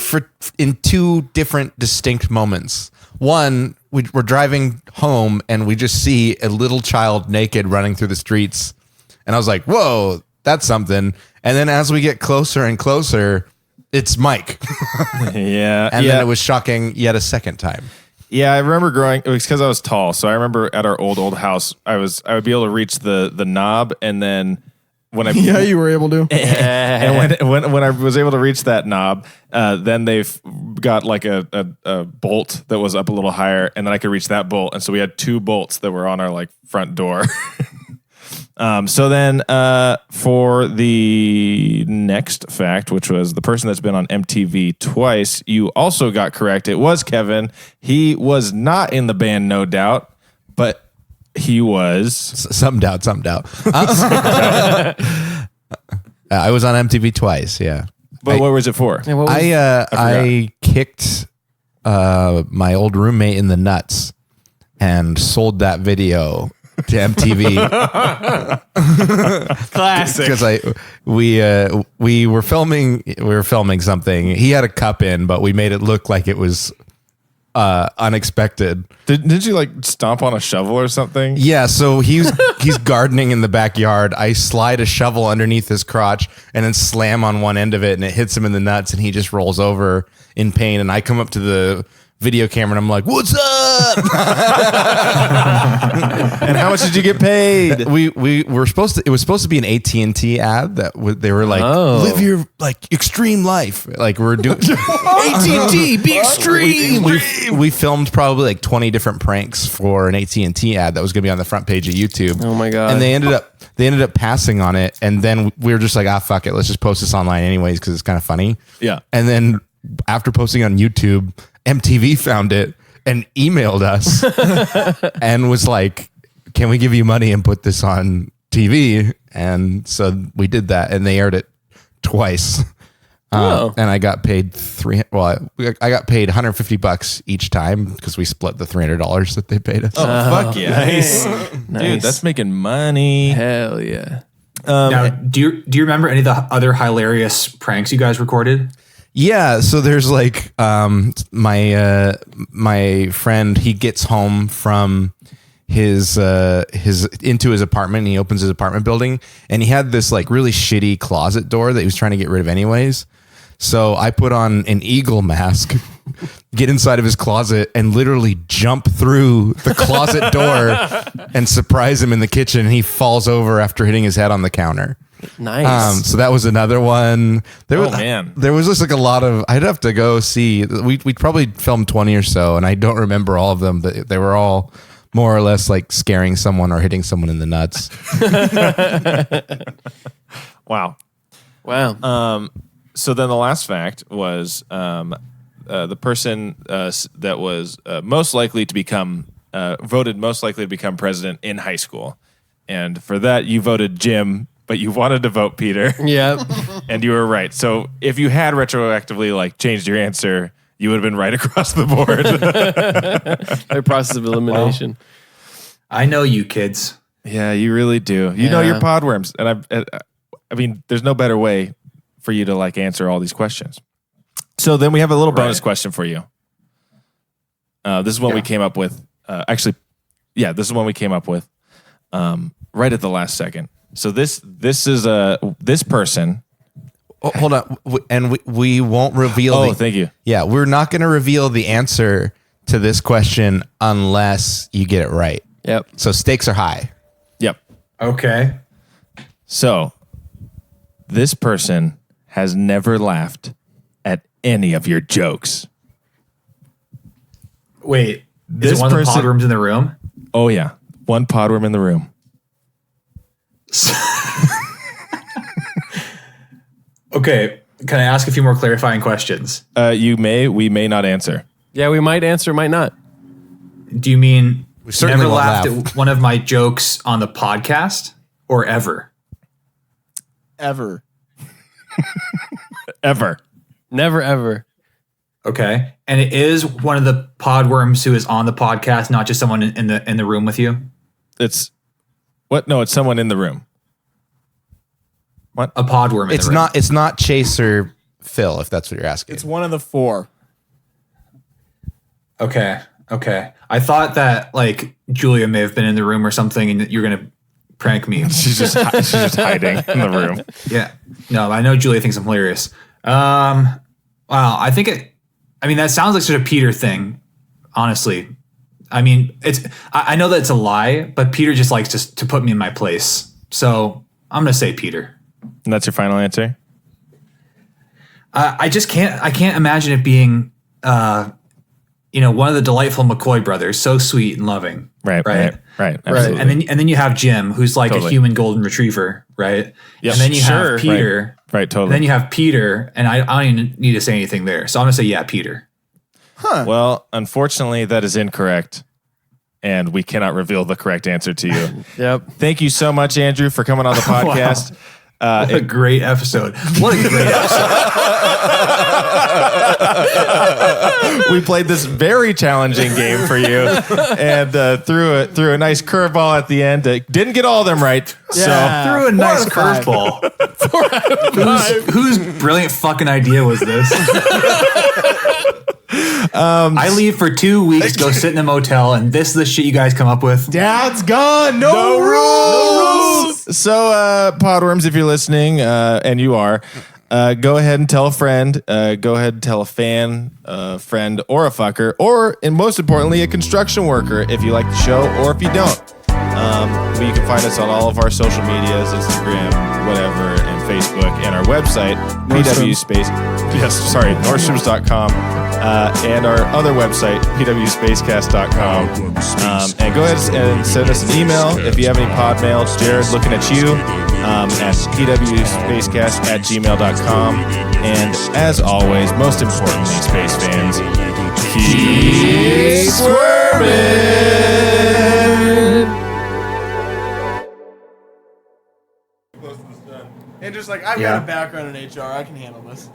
in 2 different distinct moments. One, we're driving home and we just see a little child naked running through the streets. And I was like, whoa, that's something. And then as we get closer and closer, it's Mike. Yeah. And then it was shocking yet a second time. Yeah, I remember growing. It was because I was tall, so I remember at our old house, I would be able to reach the knob, and then when I Yeah, you were able to. and when I was able to reach that knob, then they've got like a bolt that was up a little higher, and then I could reach that bolt, and so we had 2 bolts that were on our like front door. So then for the next fact, which was the person that's been on MTV twice, you also got correct. It was Kevin. He was not in the band No Doubt, but he was. Some doubt. I was on MTV twice. Yeah. But what was it for? Yeah, what was- I kicked my old roommate in the nuts and sold that video to MTV classic. because we were filming something. He had a cup in, but we made it look like it was unexpected. Did you like stomp on a shovel or something? Yeah, so he's gardening in the backyard. I slide a shovel underneath his crotch and then slam on one end of it, and it hits him in the nuts, and he just rolls over in pain. And I come up to the video camera and I'm like, "What's up?" And how much did you get paid? we were supposed to. It was supposed to be an AT&T ad that they were like, Oh. "Live your like extreme life." Like we're doing AT&T, be extreme. We filmed probably like 20 different pranks for an AT&T ad that was going to be on the front page of YouTube. Oh my God. And they ended up passing on it, and then we were just like, fuck it, let's just post this online anyways because it's kind of funny. Yeah. And then after posting on YouTube, MTV found it and emailed us and was like, "Can we give you money and put this on TV?" And so we did that, and they aired it twice. Oh. And I got paid I got paid $150 each time because we split the $300 that they paid us. Oh, fuck yeah. Nice. Dude, that's making money. Hell yeah. Now, do you remember any of the other hilarious pranks you guys recorded? Yeah, so there's like my friend, he gets home from his into his apartment, and he opens his apartment building, and he had this like really shitty closet door that he was trying to get rid of anyways. So I put on an eagle mask, get inside of his closet, and literally jump through the closet door and surprise him in the kitchen, and he falls over after hitting his head on the counter. Nice. So that was another one. Man. There was just like a lot of. I'd have to go see. We probably filmed 20 or so, and I don't remember all of them, but they were all more or less like scaring someone or hitting someone in the nuts. Wow. Wow. So then the last fact was the person that was most likely to become voted most likely to become president in high school, and for that you voted Jim, but you wanted to vote Peter. Yeah. And you were right. So if you had retroactively like changed your answer, you would have been right across the board. By process of elimination. I know you kids. Yeah, you really do. You know Yeah. your podworms, and I mean, there's no better way for you to like answer all these questions. So then we have a little bonus question for you. This is what we came up with. This is one we came up with right at the last second. So this is this person. Oh, hold on, and we won't reveal. Oh, thank you. Yeah, we're not going to reveal the answer to this question unless you get it right. Yep. So stakes are high. Yep. Okay. So this person has never laughed at any of your jokes. Wait. This is it one of the person- pod rooms in the room? Oh yeah, one podworm in the room. Okay. Can I ask a few more clarifying questions? We may not answer. Yeah, we might answer, might not. Do you mean certainly never won't laughed laugh. at one of my jokes on the podcast or ever? Ever. Ever. Never, ever. Okay. And it is one of the podworms who is on the podcast, not just someone in the room with you? It's what? No, it's someone in the room. A podworm in It's the room. not. It's not Chase or Phil, if that's what you're asking. It's one of the 4. Okay. Okay. I thought that like Julia may have been in the room or something and that you're going to prank me. She's just hiding in the room. Yeah. No, I know Julia thinks I'm hilarious. Wow. I mean, that sounds like such a Peter thing, honestly. I mean, I know that it's a lie, but Peter just likes to put me in my place. So I'm gonna say Peter. And that's your final answer? I just can't. I can't imagine it being, one of the delightful McCoy brothers, so sweet and loving. Right. Absolutely. And then you have Jim, who's like Totally. a human golden retriever, right? Yep. And then you Sure. have Peter. Right, totally. And then you have Peter, and I don't even need to say anything there. So I'm gonna say Peter. Well, unfortunately, that is incorrect. And we cannot reveal the correct answer to you. Yep. Thank you so much, Andrew, for coming on the podcast. What a great episode! What a great episode! We played this very challenging game for you and threw a nice curveball at the end. Didn't get all of them right. Threw a nice curveball. Whose brilliant fucking idea was this? I leave for 2 weeks, go sit in a motel, and this is the shit you guys come up with. Dad's gone. No rules. So, Podworms, if you're listening, and you are, go ahead and tell a friend. Go ahead and tell a fan, a friend, or a fucker, or, and most importantly, a construction worker if you like the show or if you don't. But you can find us on all of our social medias, Instagram, whatever, and Facebook, and our website, Nordstroms.com, and our other website, pwspacecast.com. And go ahead and send us an email if you have any pod mail. Jared's looking at you at pwspacecast@gmail.com. And as always, most importantly, space fans, keep swerving! And just like, I've got a background in HR. I can handle this.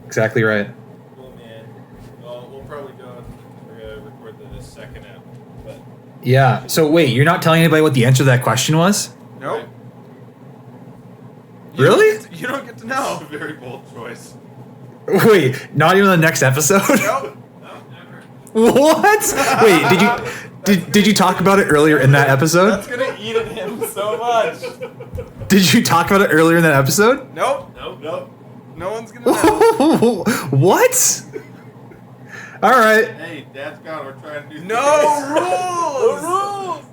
Exactly right. Cool, man. Well, we'll probably go. We're going to record the second app. But Yeah. So wait, you're not telling anybody what the answer to that question was? Nope. Really? You don't get to know. a very bold choice. Wait, not even the next episode? Nope. What? Wait, did you talk about it earlier in that episode? That's gonna eat at him so much. Did you talk about it earlier in that episode? Nope. No one's gonna know. What? All right. Hey, Dad's gone. We're trying to do No rules.